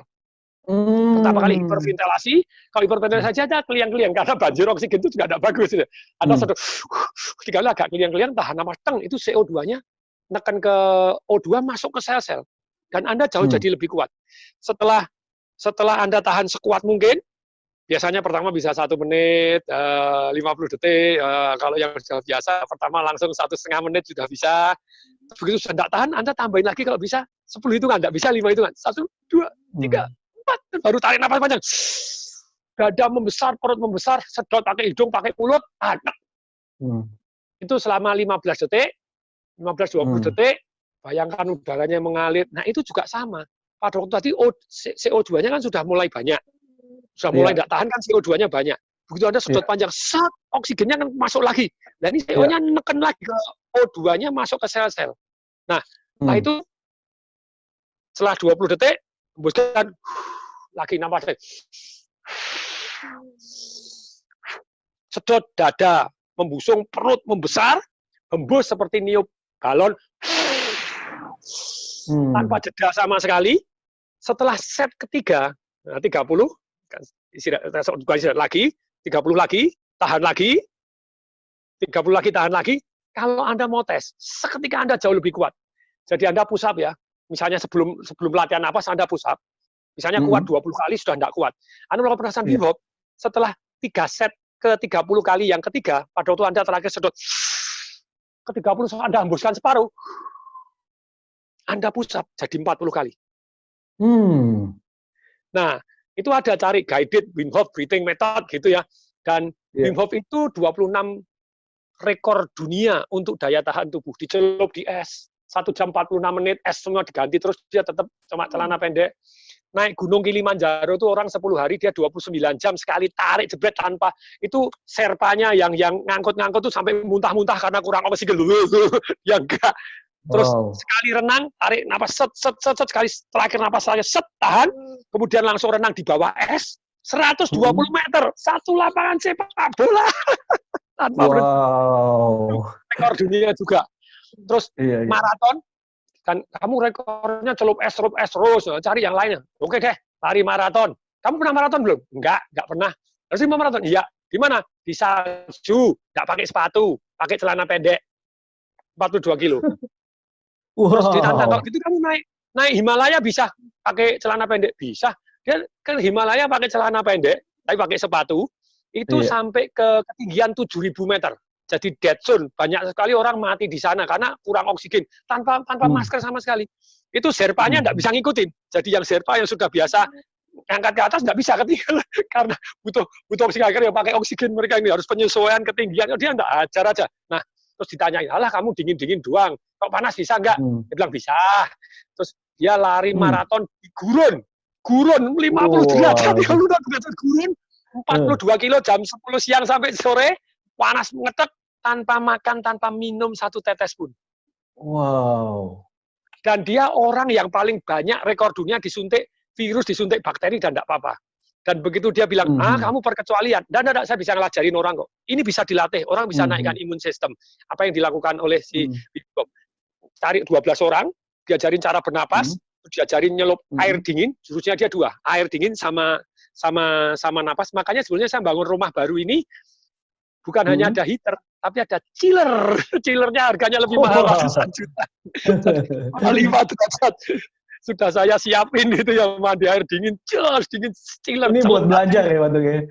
S2: Pertama kali hiperventilasi, kalau hiperventilasi saja ada keliang-keliang, karena banjir oksigen itu juga tidak bagus. Anda satu, tiga kali agak keliang-keliang, tahan napas, teng, itu CO2-nya neken ke O2 masuk ke sel-sel. Dan Anda jauh jadi lebih kuat. Setelah Anda tahan sekuat mungkin, biasanya pertama bisa 1 menit, 50 detik, kalau yang sudah biasa, pertama langsung 1,5 menit sudah bisa. Begitu sudah tidak tahan, Anda tambahin lagi kalau bisa 10 hitungan, tidak bisa 5 hitungan. 1, 2, 3, 4, baru tarik nafas panjang. Dada membesar, perut membesar, sedot pakai hidung, pakai mulut, anak. Itu selama 15 detik, 15-20 detik, bayangkan udaranya mengalir. Nah, itu juga sama. Pada waktu tadi CO2-nya kan sudah mulai banyak. Sudah mulai tidak tahan kan CO2-nya banyak. Begitu Anda sedot panjang, oksigennya kan masuk lagi. Dan ini CO-nya neken lagi ke O2-nya masuk ke sel-sel. Nah, setelah itu, setelah 20 detik, hembuskan lagi nafas. Sedot dada, membusung, perut membesar, hembus seperti niup galon, tanpa jeda sama sekali. Setelah set ketiga, 30, lagi, 30 lagi, tahan lagi, 30 lagi, tahan lagi. Kalau Anda mau tes, seketika Anda jauh lebih kuat. Jadi Anda push up ya, misalnya sebelum latihan napas Anda push up, misalnya kuat 20 kali sudah tidak kuat. Anda melakukan pernapasan Wim Hof, setelah 3 set ke 30 kali yang ketiga, pada waktu Anda terakhir sedot, ke 30 Anda hembuskan separuh, Anda push up jadi 40 kali. Nah, itu ada cari guided Wim Hof breathing method gitu ya. Dan Wim Hof itu 26 rekor dunia untuk daya tahan tubuh. Dicelup di es, 1 jam 46 menit, es semua diganti, terus dia tetap cuma celana pendek. Naik Gunung Kilimanjaro itu orang 10 hari, dia 29 jam sekali tarik jebret tanpa, itu serpanya yang ngangkut-ngangkut tuh sampai muntah-muntah karena kurang oksigen. Ya enggak. Terus sekali renang, tarik napas, set, sekali terakhir napas saya, set, tahan, kemudian langsung renang di bawah es, 120 meter, satu lapangan sepak bola. Tanpa rekor dunia juga. Terus maraton, kan kamu rekornya celup es terus, cari yang lainnya. Oke deh, lari maraton. Kamu pernah maraton belum? Enggak pernah. Terus mau maraton? Iya. Di mana? Di salju, enggak pakai sepatu, pakai celana pendek. 42 kilo. Terus ditantang, kalau gitu kamu naik Himalaya bisa pakai celana pendek? Bisa. Dia ke Himalaya pakai celana pendek, tapi pakai sepatu, itu sampai ke ketinggian 7.000 meter. Jadi dead zone, banyak sekali orang mati di sana karena kurang oksigen, tanpa masker sama sekali. Itu Sherpanya nggak bisa ngikutin. Jadi yang Sherpa yang sudah biasa angkat ke atas nggak bisa ketinggalan karena butuh oksigen. Akhirnya pakai oksigen, mereka ini harus penyesuaian ketinggian. Dia nggak ajar aja. Nah, terus ditanyain, alah kamu dingin doang, kok panas bisa nggak? Dia bilang bisa. Terus dia lari maraton di gurun 50 derajat, kalau udah derajat gurun, 42 kilo jam 10 siang sampai sore, panas ngetek, tanpa makan, tanpa minum 1 tetes pun.
S4: Wow.
S2: Dan dia orang yang paling banyak rekor dunia disuntik virus, disuntik bakteri, dan tidak apa-apa. Dan begitu dia bilang, kamu perkecualian. Dan saya bisa ngelajarin orang kok. Ini bisa dilatih, orang bisa naikkan imun sistem. Apa yang dilakukan oleh si Bikop. Cari 12 orang, diajarin cara bernapas, diajarin nyelup air dingin, jurusnya dia 2, air dingin sama napas. Makanya sebenarnya saya bangun rumah baru ini, bukan hanya ada heater, tapi ada chiller. Chillernya harganya lebih mahal, ratusan juta. 5 derajat. Sudah saya siapin itu yang mandi air dingin, dingin, chiller.
S4: Ini buat belajar ya, Pak ya?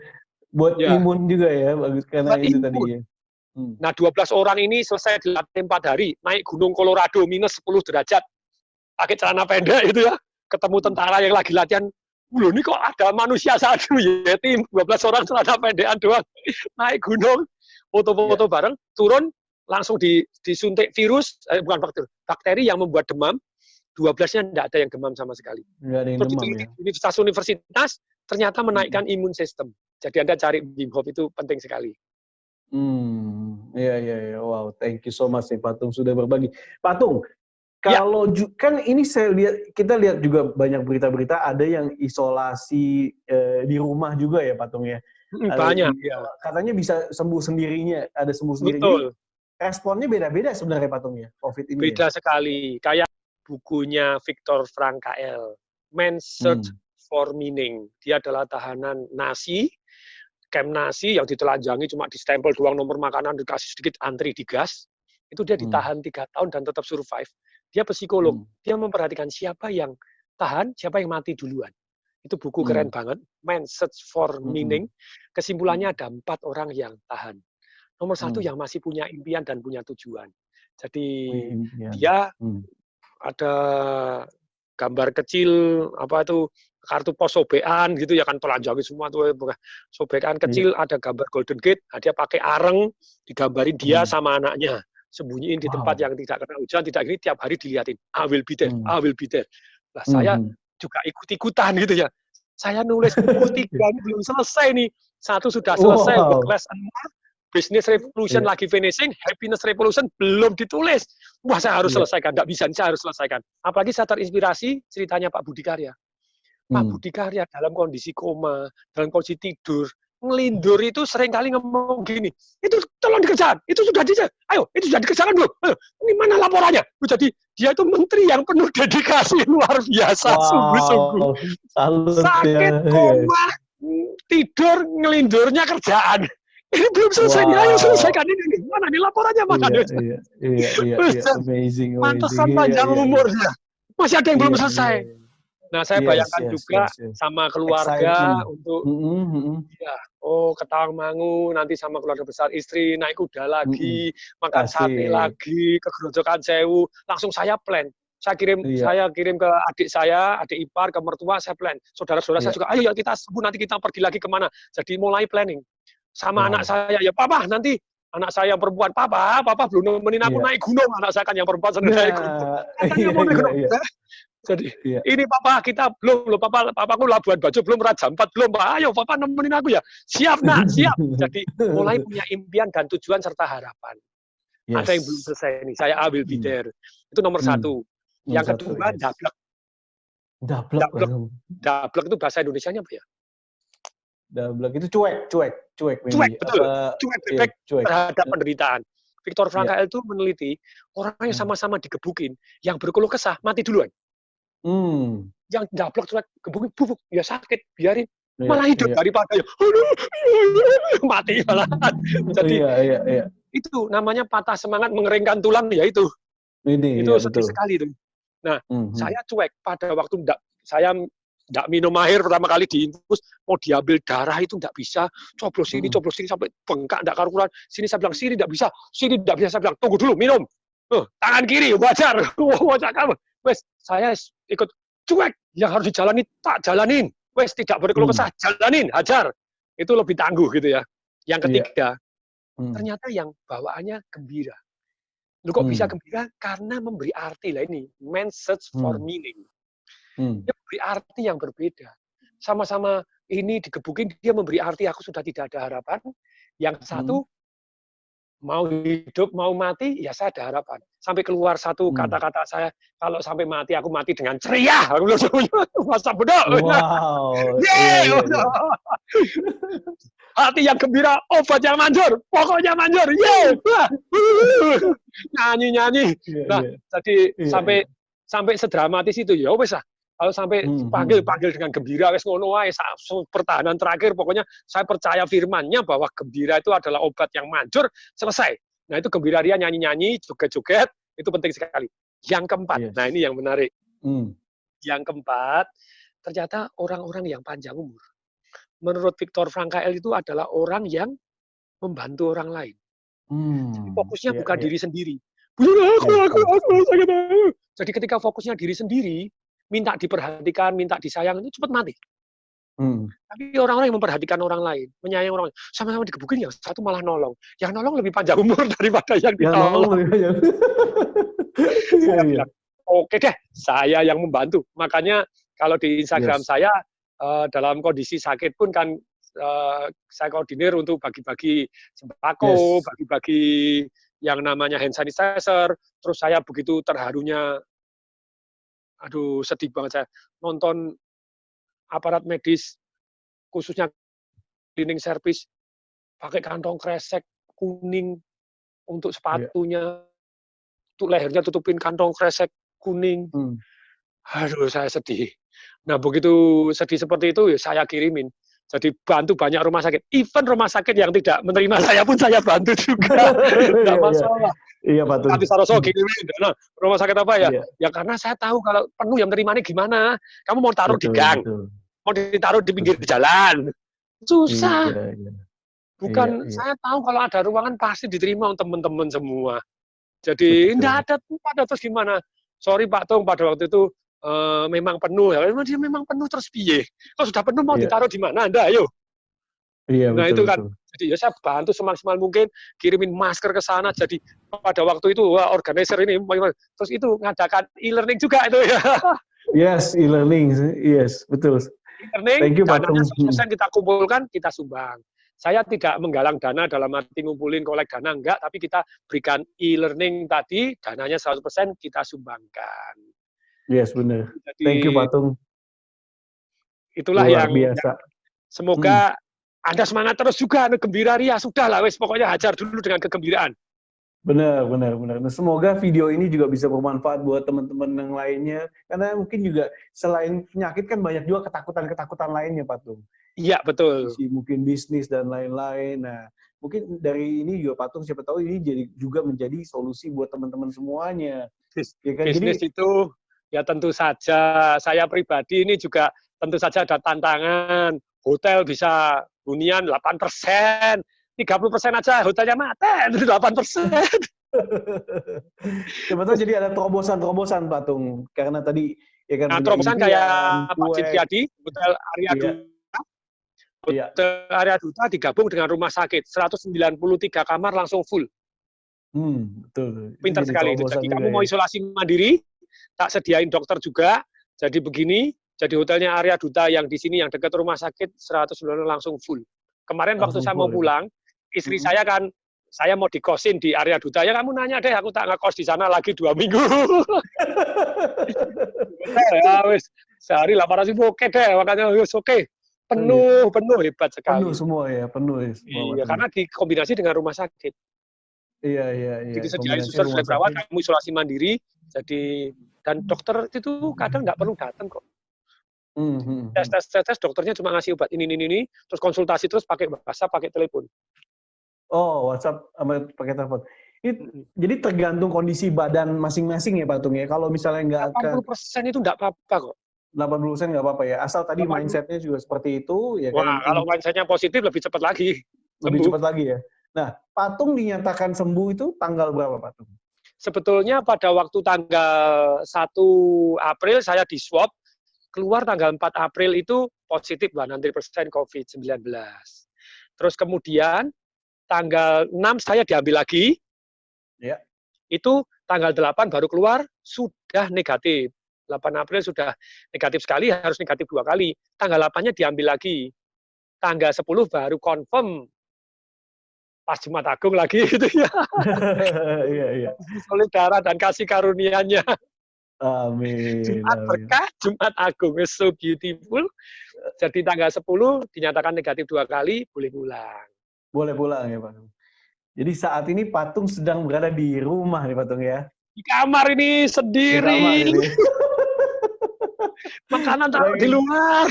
S4: Buat imun juga ya, bagus karena buat itu imun. Tadi ya.
S2: Nah, 12 orang ini selesai dilatih 4 hari, naik Gunung Colorado minus 10 derajat, pakai celana pendek itu ya, ketemu tentara yang lagi latihan, loh ini kok ada manusia satu ya, tim 12 orang celana pendekan doang, naik gunung, foto-foto bareng, turun, langsung disuntik virus, bukan bakteri yang membuat demam, 12-nya tidak ada yang demam sama sekali. Terus di universitas, ternyata menaikkan imun sistem. Jadi Anda cari Wim Hof itu penting sekali.
S4: Iya. Wow, thank you so much nih Patung sudah berbagi. Patung, kalau kan ini kita lihat juga banyak berita-berita ada yang isolasi di rumah juga ya Patung ya.
S2: Banyak.
S4: Katanya bisa sembuh sendirinya, ada sembuh sendiri.
S2: Betul.
S4: Responnya beda-beda sebenarnya Patung ya, COVID ini.
S2: Beda sekali. Kayak bukunya Viktor Frankl, Man's Search for Meaning. Dia adalah tahanan Nazi, camp Nazi yang ditelanjangi cuma distempel doang nomor makanan, dikasih sedikit antri digas. Itu dia ditahan 3 tahun dan tetap survive. Dia psikolog. Dia memperhatikan siapa yang tahan, siapa yang mati duluan. Itu buku keren banget. Man's Search for Meaning. Kesimpulannya ada 4 orang yang tahan. Nomor 1 yang masih punya impian dan punya tujuan. Jadi dia ada gambar kecil kartu pos sobekan gitu ya kan, telanjangi semua tuh sobekan kecil, ada gambar Golden Gate, dia pakai areng, digambarin dia sama anaknya sembunyiin di tempat yang tidak kena hujan, tidak ini, tiap hari dilihatin, I will be there, I will be there. Lah saya juga ikut-ikutan gitu ya. Saya nulis buku 3 ini belum selesai nih. 1 sudah selesai, Class 6, Business Revolution lagi finishing, Happiness Revolution belum ditulis. Wah, saya harus selesaikan. Nggak bisa, saya harus selesaikan. Apalagi saya terinspirasi ceritanya Pak Budi Karya. Pak Budi Karya dalam kondisi koma, dalam kondisi tidur, ngelindur itu seringkali ngomong gini, itu tolong dikerjakan, itu sudah ayo, itu sudah dikerjakan belum? Ayo, ini mana laporannya? Jadi dia itu menteri yang penuh dedikasi luar biasa, sungguh-sungguh. Sakit, koma, tidur, ngelindurnya kerjaan. Ini belum selesai, ayo selesaikan ini. Mana nih laporannya? Mana?
S4: Iya, amazing.
S2: Pantesan panjang umurnya. Masih ada yang belum selesai. Nah, saya bayangkan juga sama keluarga untuk ke Tawangmangu, nanti sama keluarga besar, istri naik kuda lagi, makan sate lagi, ke Grojogan Sewu, langsung saya plan. Saya kirim ke adik saya, adik ipar, ke mertua, saya plan. Saudara-saudara saya juga, ayo kita sebut nanti kita pergi lagi kemana. Jadi mulai planning. Sama anak saya, ya papa nanti anak saya yang perempuan, papa belum nemenin aku naik gunung, anak saya kan yang perempuan senang naik gunung. Katanya mau naik gunung. Jadi ini papa kita belum papaku Labuan Bajo belum, Raja Ampat belum, Pak. Ayo papa nemenin aku ya. Siap nak, siap. Jadi mulai punya impian dan tujuan serta harapan. Ada yang belum selesai nih, saya will be there. Itu nomor satu. Yang kedua, dablek. Dablek itu bahasa Indonesianya apa ya?
S4: Dablek itu cuek.
S2: Betul. Cuek terhadap penderitaan. Viktor Frankl itu meneliti orang yang sama-sama digebukin, yang berkeluh kesah mati duluan. Yang dablek cuek gebukin bubuk, ya sakit, biarin. Malah hidup daripada mati malah. Jadi itu namanya patah semangat, mengeringkan tulang, ya itu. Itu sedih sekali itu. Nah, saya cuek pada waktu saya enggak minum air pertama kali diinfus, mau diambil darah itu enggak bisa, coblos sini sampai bengkak enggak karuan. Sini saya bilang, sini enggak bisa, saya bilang, tunggu dulu, minum. Tangan kiri, wajar. Wajar kamu. Wes, saya ikut cuek, yang harus dijalani tak jalanin. Wes, tidak berkeluh kesah, jalanin, hajar. Itu lebih tangguh gitu ya. Yang ketiga, ternyata yang bawaannya gembira. Lu kok bisa gembira? Karena memberi arti lah ini. Man search for meaning. Dia memberi arti yang berbeda. Sama-sama ini digebukin, dia memberi arti aku sudah tidak ada harapan. Yang satu, mau hidup, mau mati, ya saya ada harapan. Sampai keluar satu kata-kata saya, kalau sampai mati, aku mati dengan ceria. Aku bilang, masa bodoh.
S4: Wow.
S2: Hati yang gembira, obat yang manjur, pokoknya manjur. Nyanyi. Nah, jadi sampai sedramatis itu ya wes lah. Kalau sampai panggil dengan gembira wes ngono wae, pertahanan terakhir pokoknya saya percaya firman-Nya bahwa gembira itu adalah obat yang manjur, selesai. Nah, itu gembira dia nyanyi-nyanyi, joget-joget, itu penting sekali. Yang keempat, nah ini yang menarik. Yang keempat, ternyata orang-orang yang panjang umur. Menurut Viktor Frankl itu adalah orang yang membantu orang lain. Jadi fokusnya bukan diri sendiri. Jadi ketika fokusnya diri sendiri, minta diperhatikan, minta disayang, itu cepat mati. Tapi orang-orang yang memperhatikan orang lain, menyayangi orang lain, sama-sama digebukin, yang satu malah nolong. Yang nolong lebih panjang umur daripada yang ditolong. Saya bilang, oke deh, saya yang membantu. Makanya kalau di Instagram saya, dalam kondisi sakit pun kan saya koordinir untuk bagi-bagi sembako, bagi-bagi yang namanya hand sanitizer. Terus saya begitu terharunya, aduh sedih banget saya nonton aparat medis, khususnya cleaning service, pakai kantong kresek kuning untuk sepatunya, untuk lehernya tutupin kantong kresek kuning. Aduh, saya sedih. Nah, begitu sedih seperti itu, ya saya kirimin. Jadi bantu banyak rumah sakit. Even rumah sakit yang tidak menerima saya pun saya bantu juga. Tidak masalah.
S4: Iya, Pak Tun.
S2: Nanti Saroso kirimin. Nah, rumah sakit apa ya? Ya karena saya tahu kalau penuh yang menerimanya gimana. Kamu mau taruh di gang, mau ditaruh di pinggir jalan. Susah. Bukan, saya tahu kalau ada ruangan pasti diterima teman-teman semua. Jadi tidak ada terus gimana. Sorry Pak Tung, pada waktu itu memang penuh ya. Dia memang penuh terus piye. Kalau sudah penuh mau ditaruh di mana Anda? Ayo. Nah, itu kan. Jadi ya saya bantu semaksimal mungkin, kirimin masker ke sana. Jadi pada waktu itu organizer ini terus itu ngadakan e-learning juga itu ya.
S4: Yes, e-learning. Yes, betul.
S2: E-learning,
S4: thank you, Pak Tung.
S2: 100% kita kumpulkan, kita sumbang. Saya tidak menggalang dana dalam arti ngumpulin kolek dana, enggak, tapi kita berikan e-learning tadi, dananya 100% kita sumbangkan.
S4: Yes, benar. Thank you, Pak Tung.
S2: Itulah
S4: luar
S2: yang
S4: biasa.
S2: Semoga Anda semangat terus juga, gembira ria, sudah lah, wes pokoknya hajar dulu dengan kegembiraan.
S4: Benar. Nah, semoga video ini juga bisa bermanfaat buat teman-teman yang lainnya, karena mungkin juga selain penyakit kan banyak juga ketakutan lainnya, Pak Tung.
S2: Iya, betul.
S4: Mungkin bisnis dan lain-lain. Nah, mungkin dari ini juga Pak Tung, siapa tahu ini juga menjadi solusi buat teman-teman semuanya.
S2: Ya kan? Bisnis itu ya tentu saja, saya pribadi ini juga tentu saja ada tantangan. Hotel bisa hunian 8%, 30% aja hotelnya mati, 8%.
S4: Siapa tahu jadi ada terobosan Pak Tung, karena tadi ya kan.
S2: Nah, terobosan kayak Pak Cipriadi, Hotel Arya 2,
S4: Iya.
S2: Hotel Area Duta digabung dengan rumah sakit, 193 kamar langsung full.
S4: Betul.
S2: Pinter
S4: Jadi
S2: sekali itu.
S4: terobosan
S2: Jadi
S4: juga
S2: kamu mau
S4: ya.
S2: isolasi mandiri, tak sediain dokter juga. Jadi begini, jadi hotelnya Area Duta yang di sini yang dekat rumah sakit 100 langsung full. Kemarin waktu
S4: Langsung
S2: saya mau
S4: full ya, Pak.
S2: pulang, istri saya kan saya mau dikosin di Area Duta, ya kamu nanya deh, aku tak ngekos di sana lagi 2 minggu. Ya wis, sehari 800.000 oke deh, makanya wis oke. Penuh hebat
S4: Penuh
S2: sekali.
S4: semua ya, penuh ya semua
S2: Iya,
S4: Pak.
S2: karena dikombinasi dengan rumah sakit.
S4: Iya.
S2: Jadi sediain
S4: Kombinasi
S2: suster,
S4: rumah
S2: sediain perawat,
S4: sakit.
S2: kamu isolasi mandiri. Jadi dan dokter itu kadang nggak perlu datang kok. Tes, dokternya cuma ngasih obat ini, terus konsultasi terus pakai WhatsApp, pakai telepon.
S4: Oh, WhatsApp sama pakai telepon. Jadi tergantung kondisi badan masing-masing ya Pak Tung ya. Kalau misalnya nggak ke
S2: 80% itu nggak apa-apa kok.
S4: 80% nggak apa-apa ya. Asal tadi
S2: 80.
S4: mindsetnya juga seperti itu ya
S2: Wah,
S4: kan.
S2: kalau mindsetnya positif lebih cepat lagi.
S4: Lebih
S2: Sembuh.
S4: cepat lagi ya. Nah, Patung dinyatakan sembuh itu tanggal berapa Patung?
S2: Sebetulnya pada waktu tanggal 1 April saya di swab, keluar tanggal 4 April itu positif 100% COVID-19. Terus kemudian tanggal 6 saya diambil lagi.
S4: Ya.
S2: Itu tanggal 8 baru keluar sudah negatif. 8 April sudah negatif sekali, harus negatif 2 kali. Tanggal 8-nya diambil lagi. Tanggal 10 baru confirm pas Jumat Agung lagi gitu ya.
S4: Iya.
S2: Oleh darah dan kasih karunia-Nya.
S4: Amin.
S2: Jumat berkah, Jumat Agung. It's so beautiful. Jadi tanggal 10 dinyatakan negatif 2 kali, boleh pulang.
S4: Boleh pulang ya Pak. Jadi saat ini Patung sedang berada di rumah nih Patung ya.
S2: Di kamar ini sendiri.
S4: Di kamar ini.
S2: Makanan taruh di luar.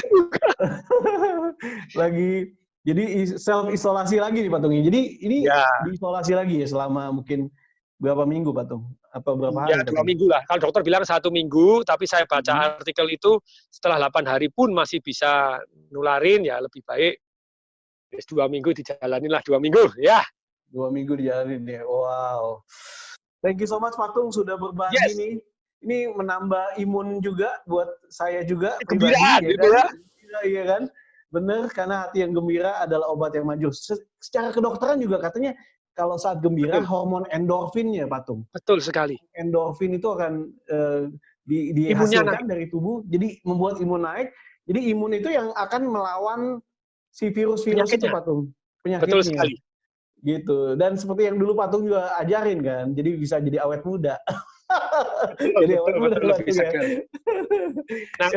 S4: Lagi jadi self isolasi lagi nih Patung. Jadi ini diisolasi lagi ya selama mungkin berapa minggu Patung? Apa berapa hari?
S2: Ya 2 minggu lah. Kalau dokter bilang 1 minggu, tapi saya baca artikel itu setelah 8 hari pun masih bisa nularin, ya lebih baik 2 minggu dijalanin lah 2 minggu ya.
S4: 2 minggu dijalanin ya. Wow. Thank you so much Patung sudah berbagi nih. Ini menambah imun juga buat saya juga pribadi ya
S2: gitu
S4: kan? Iya kan? Bener, karena hati yang gembira adalah obat yang manjur. Secara kedokteran juga katanya kalau saat gembira hormon endorfin ya Patung.
S2: Betul sekali.
S4: Endorfin itu akan dihasilkan dari tubuh, jadi membuat imun naik. Jadi imun itu yang akan melawan si virus-virus itu Patung. Penyakitnya.
S2: Betul sekali.
S4: Gitu. Dan seperti yang dulu Patung juga ajarin kan, jadi bisa jadi awet muda. Jadi awet muda
S2: bisa
S4: ya.
S2: Nah,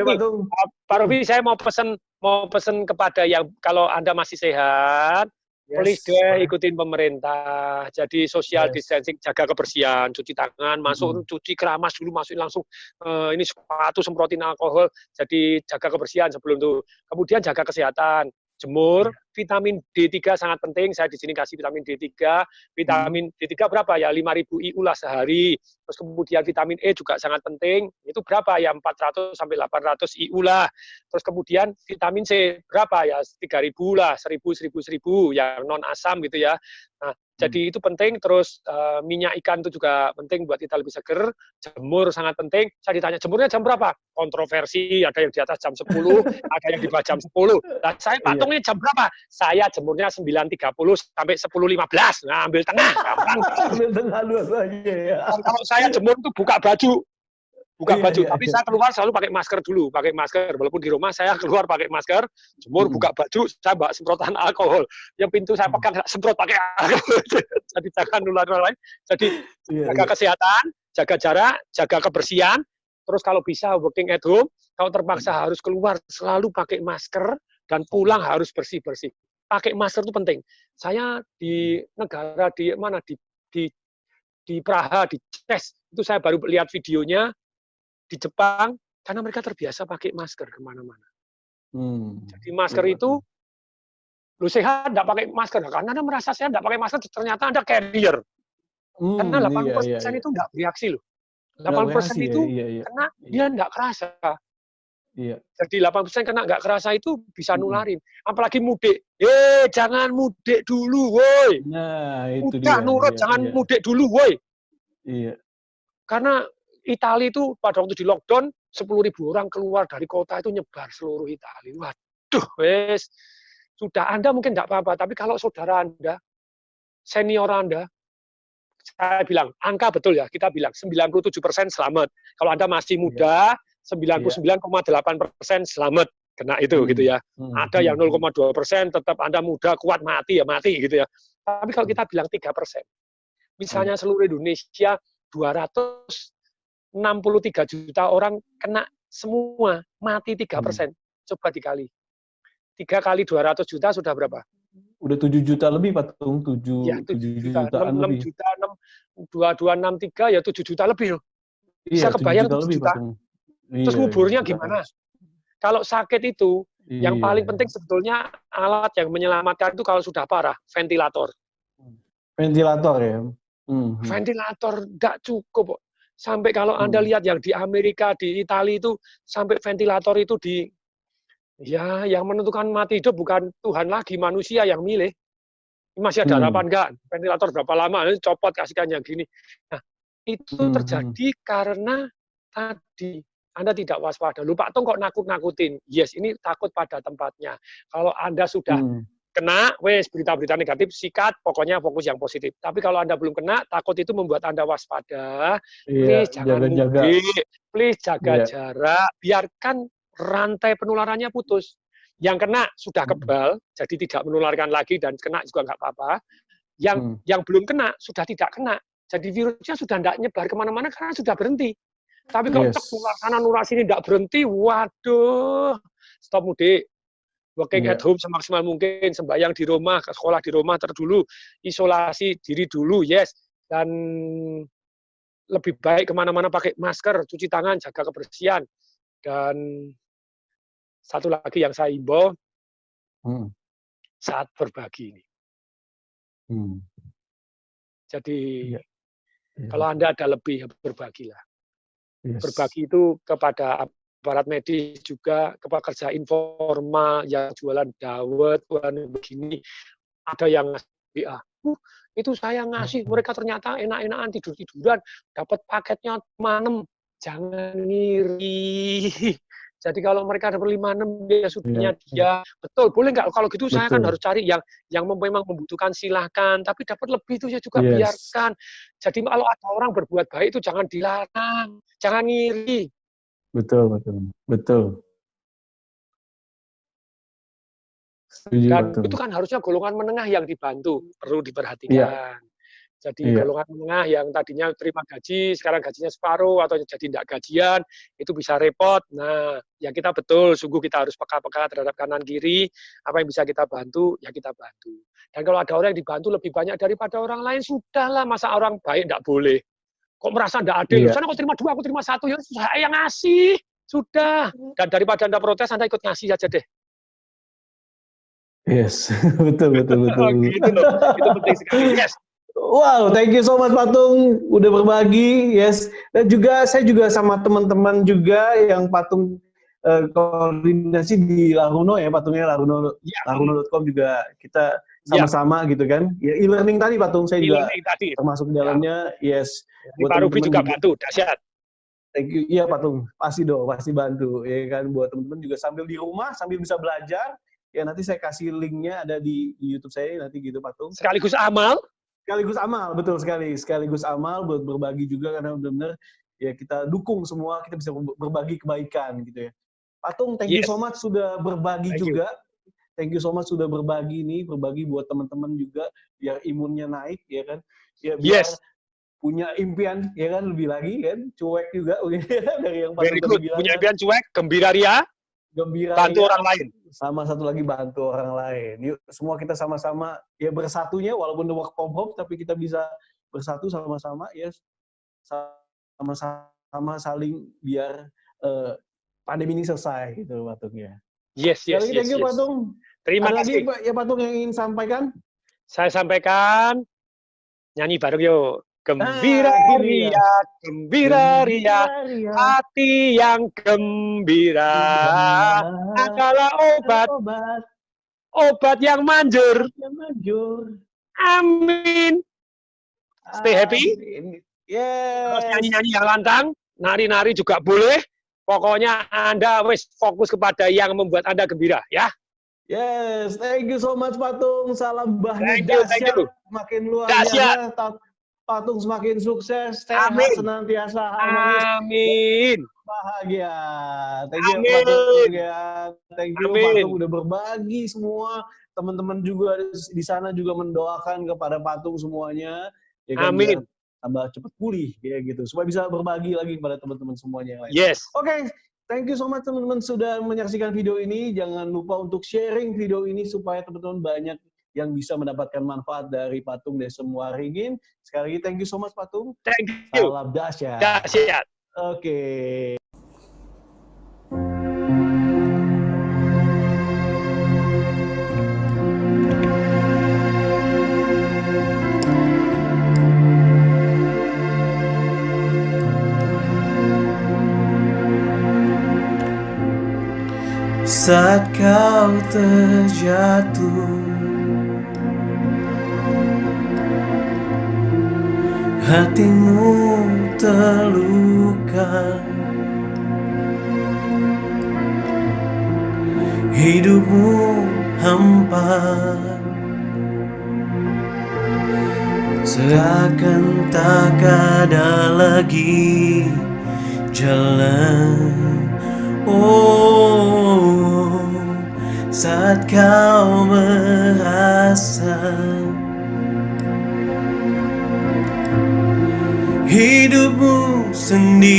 S2: Pak Robi, saya mau pesen kepada yang kalau Anda masih sehat, please deh ikutin pemerintah. Jadi social distancing, jaga kebersihan, cuci tangan, masuk cuci keramas dulu, masukin langsung ini sepatu semprotin alkohol. Jadi jaga kebersihan sebelum itu. Kemudian jaga kesehatan. Jemur, vitamin D3 sangat penting. Saya di sini kasih vitamin D3. Vitamin D3 berapa ya? 5.000 IU lah sehari. Terus kemudian vitamin E juga sangat penting. Itu berapa ya? 400 sampai 800 IU lah. Terus kemudian vitamin C berapa ya? 3.000 lah, 1.000 yang non asam gitu ya. Nah, jadi itu penting. Terus minyak ikan itu juga penting buat kita lebih seger. Jemur sangat penting. Saya ditanya, jemurnya jam berapa? Kontroversi, ada yang di atas jam 10, ada yang di bawah jam 10. Nah, saya patungnya jam berapa? Saya jemurnya 9.30 sampai 10.15. Nah, ambil tengah, gampang.
S4: Ambil tengah dua saja ya.
S2: Kalau saya jemur itu buka baju. Tapi saya keluar selalu pakai masker dulu, pakai masker. Walaupun di rumah saya keluar pakai masker, jemur, buka baju, saya bawa semprotan alkohol. Yang pintu saya pegang semprot pakai alkohol. Jadi jangan nular orang lain. Jadi jaga kesehatan, jaga jarak, jaga kebersihan. Terus kalau bisa working at home, kalau terpaksa harus keluar selalu pakai masker dan pulang harus bersih-bersih. Pakai masker itu penting. Saya di negara di mana di Praha, di Czech, itu saya baru lihat videonya. Di Jepang, karena mereka terbiasa pakai masker kemana-mana. Jadi masker itu, lu sehat nggak pakai masker, karena Anda merasa sehat nggak pakai masker, ternyata Anda carrier. Karena 80% itu nggak bereaksi loh. 80% itu karena dia nggak kerasa. Jadi 80% kena nggak kerasa itu bisa nularin. Apalagi mudik. Jangan mudik dulu, woi.
S4: Nah, itu
S2: udah
S4: dia.
S2: Nurut, jangan mudik dulu, woi.
S4: Iya.
S2: Karena Italia itu pada waktu di lockdown 10.000 orang keluar dari kota itu nyebar seluruh Italia. Waduh, wes sudah Anda mungkin tidak apa-apa, tapi kalau saudara Anda, senior Anda, saya bilang, angka betul ya, kita bilang 97% selamat. Kalau Anda masih muda, 99,8% selamat kena itu gitu ya. Ada yang 0,2% tetap Anda muda, kuat, mati ya mati gitu ya. Tapi kalau kita bilang 3%, misalnya seluruh Indonesia 263 juta orang kena semua, mati 3%. Coba dikali. 3 kali 200 juta sudah berapa?
S4: Udah 7 juta lebih, Patung. 7
S2: Ya, 7 juta.
S4: jutaan
S2: 6
S4: lebih.
S2: juta, 2263 ya 7 juta lebih loh. Bisa
S4: Iya, 7
S2: kebayang
S4: juta
S2: 7
S4: lebih,
S2: juta.
S4: Patung.
S2: Terus
S4: Iya,
S2: nguburnya
S4: iya,
S2: gimana? Kalau sakit itu, yang
S4: Iya.
S2: paling penting sebetulnya alat yang menyelamatkan itu kalau sudah parah, ventilator.
S4: Ventilator ya.
S2: Ventilator tidak cukup. Sampai kalau Anda lihat yang di Amerika, di Italia itu, sampai ventilator itu ya yang menentukan mati hidup bukan Tuhan lagi, manusia yang milih. Masih ada harapan enggak? Ventilator berapa lama? Copot, kasihkan yang gini. Nah, itu terjadi karena tadi Anda tidak waspada. Lupa Tung kok nakut-nakutin. Yes, ini takut pada tempatnya. Kalau Anda sudah kena, wes berita-berita negatif, sikat, pokoknya fokus yang positif. Tapi kalau Anda belum kena, takut itu membuat Anda waspada. Please jangan mudik, please jaga jarak, biarkan rantai penularannya putus. Yang kena sudah kebal, jadi tidak menularkan lagi dan kena juga nggak apa-apa. Yang belum kena sudah tidak kena, jadi virusnya sudah tidak nyebar kemana-mana karena sudah berhenti. Tapi kalau nular sana nular sini tidak berhenti, waduh, stop mudik. Working at home semaksimal mungkin, sembahyang di rumah, ke sekolah di rumah terdulu, isolasi diri dulu, yes. Dan lebih baik kemana-mana pakai masker, cuci tangan, jaga kebersihan. Dan satu lagi yang saya himbau, saat berbagi ini. Jadi, kalau Anda ada lebih, berbagilah. Berbagi itu kepada aparat medis juga, kepada kerja informal yang jualan dawet, begini, ada yang ngasih itu saya ngasih, mereka ternyata enak-enakan tidur-tiduran, dapat paketnya 5-6, jangan ngiri. Jadi kalau mereka dapat 5-6 dia sudahnya dia betul, boleh nggak? Kalau gitu saya kan harus cari yang memang membutuhkan, silahkan. Tapi dapat lebih itu ya juga biarkan. Jadi kalau ada orang berbuat baik itu jangan dilarang, jangan ngiri.
S4: Betul.
S2: Dan itu kan harusnya golongan menengah yang dibantu, perlu diperhatikan. Jadi golongan menengah yang tadinya terima gaji, sekarang gajinya separuh atau jadi tidak gajian, itu bisa repot. Nah, yang kita betul, sungguh kita harus peka-peka terhadap kanan kiri, apa yang bisa kita bantu, ya kita bantu. Dan kalau ada orang yang dibantu lebih banyak daripada orang lain, sudahlah, masa orang baik tidak boleh. Kok merasa tidak adil? Sana kok terima 2, aku terima 1, ya saya yang ngasih. Sudah. Dan daripada Anda protes, Anda ikut ngasih saja deh.
S4: Yes, betul.
S2: Gitu loh. Itu penting sekali. Yes.
S4: Wow, thank you so much Patung udah berbagi, yes. Dan juga saya juga sama teman-teman juga yang Patung koordinasi di Laruno ya, Patungnya Laruno.com juga kita sama-sama gitu kan. Ya e-learning tadi Patung saya juga termasuk di dalamnya, yes.
S2: Buat Pak Ruby juga bantu, dahsyat.
S4: Thank you, iya Patung, pasti bantu, ya kan. Buat teman-teman juga sambil di rumah, sambil bisa belajar, ya nanti saya kasih linknya ada di YouTube saya nanti gitu Patung.
S2: Sekaligus amal,
S4: betul sekali. Sekaligus amal buat berbagi juga karena benar-benar ya kita dukung semua, kita bisa berbagi kebaikan gitu ya. Patung, thank you so much sudah berbagi juga. Thank you so much sudah berbagi buat teman-teman juga biar imunnya naik ya kan. Ya biar punya impian ya kan lebih lagi kan, cuek juga dari yang Patung tadi bilang.
S2: Punya impian cuek, gembira ria, bantu orang lain.
S4: Sama satu lagi bantu orang lain. Yuk semua kita sama-sama ya bersatunya walaupun work from home tapi kita bisa bersatu sama-sama ya sama-sama saling biar pandemi ini selesai gitu Patung ya.
S2: Yes.
S4: Thank you Patung.
S2: Terima kasih.
S4: Ya Patung yang ingin sampaikan?
S2: Saya sampaikan nyanyi bareng yuk. Gembira ria, hati yang gembira adalah obat yang manjur. Amin. Stay happy. Terus nyanyi-nyanyi yang lantang, nari-nari juga boleh. Pokoknya Anda wis fokus kepada yang membuat Anda gembira, ya.
S4: Yes, thank you so much Patung. Salam bahnya
S2: Thank you.
S4: dahsyat, makin luar
S2: Dahsyat.
S4: biasa. Patung semakin sukses, sehat
S2: Amin.
S4: senantiasa, harmonis,
S2: Amin.
S4: bahagia. Thank you
S2: Amin.
S4: Patung ya. Thank you
S2: Amin.
S4: Patung udah berbagi semua. Teman-teman juga di sana juga mendoakan kepada Patung semuanya. Ya kan,
S2: Amin.
S4: biar tambah cepat pulih kayak gitu. Supaya bisa berbagi lagi kepada teman-teman semuanya yang lain.
S2: Yes.
S4: Oke, thank you so much teman-teman sudah menyaksikan video ini. Jangan lupa untuk sharing video ini supaya teman-teman banyak yang bisa mendapatkan manfaat dari Patung Desem Waringin. Sekali lagi thank you so much Patung.
S2: Thank you.
S4: Salam dahsyat.
S2: Dahsyat.
S4: Oke.
S3: Saat kau terjatuh, hatimu terluka, hidupmu hampa, seakan tak ada lagi jalan. Oh, saat kau merasa hidupmu sendirian,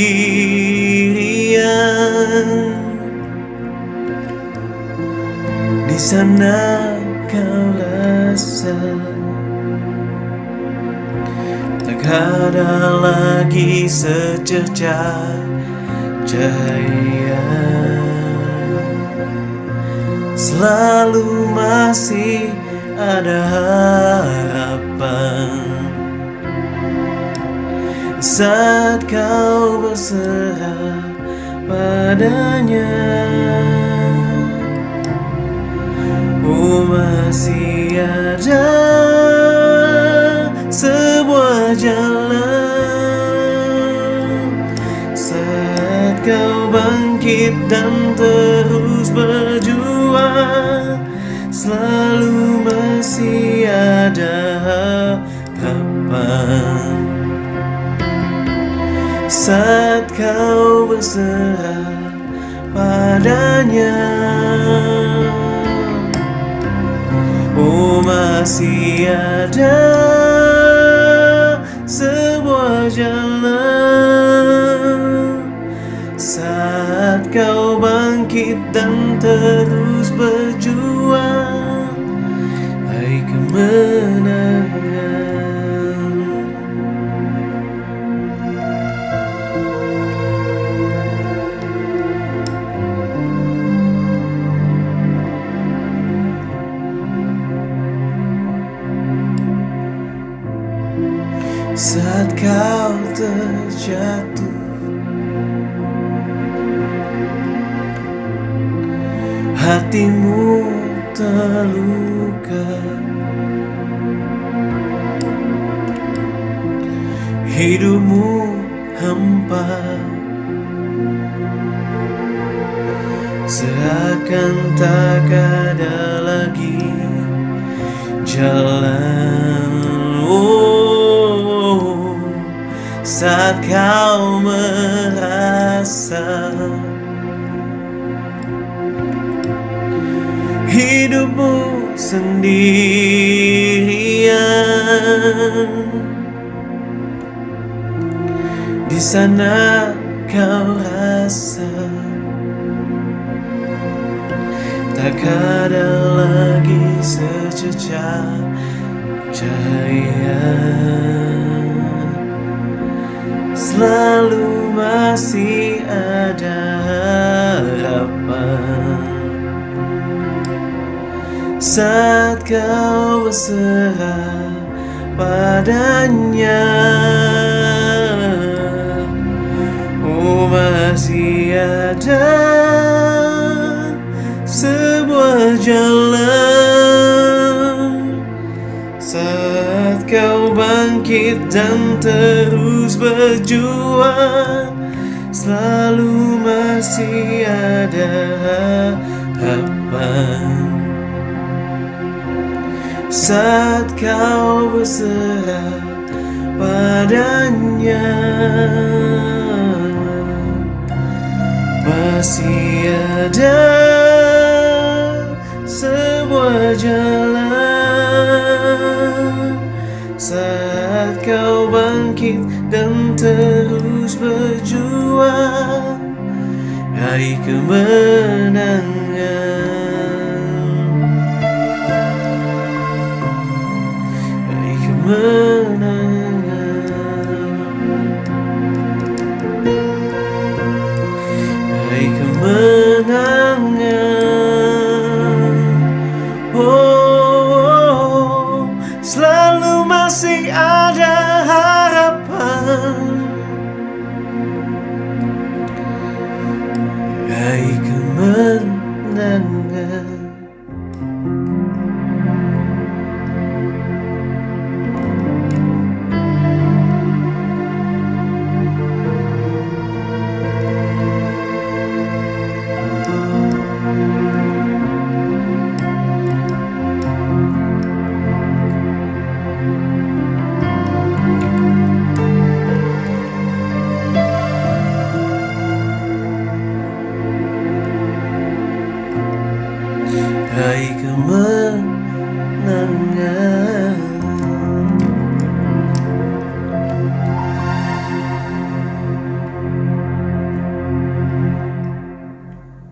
S3: di sana kau rasa tak ada lagi secercah cahaya, selalu masih ada harapan saat kau berserah padanya. Oh, masih ada sebuah jalan saat kau bangkit dan terus berjuang, selalu masih ada harapan saat kau berserah padanya. Oh, masih ada sebuah jalan saat kau bangkit dan terus berjuang, hai kemenangan. Saat kau terjatuh, hatimu terluka, hidupmu hampa, seakan tak ada lagi jalan. Oh, saat kau merasa hidupmu sendirian, di sana kau rasa tak ada lagi secercah cahaya, selalu masih ada harapan saat kau berserah padanya. Oh, masih ada sebuah jalan saat kau bangkit dan terus berjuang, selalu masih ada harapan saat kau berserah padanya. Pasti ada sebuah jalan saat kau bangkit dan terus berjuang raih kemenangan, raih kemenangan.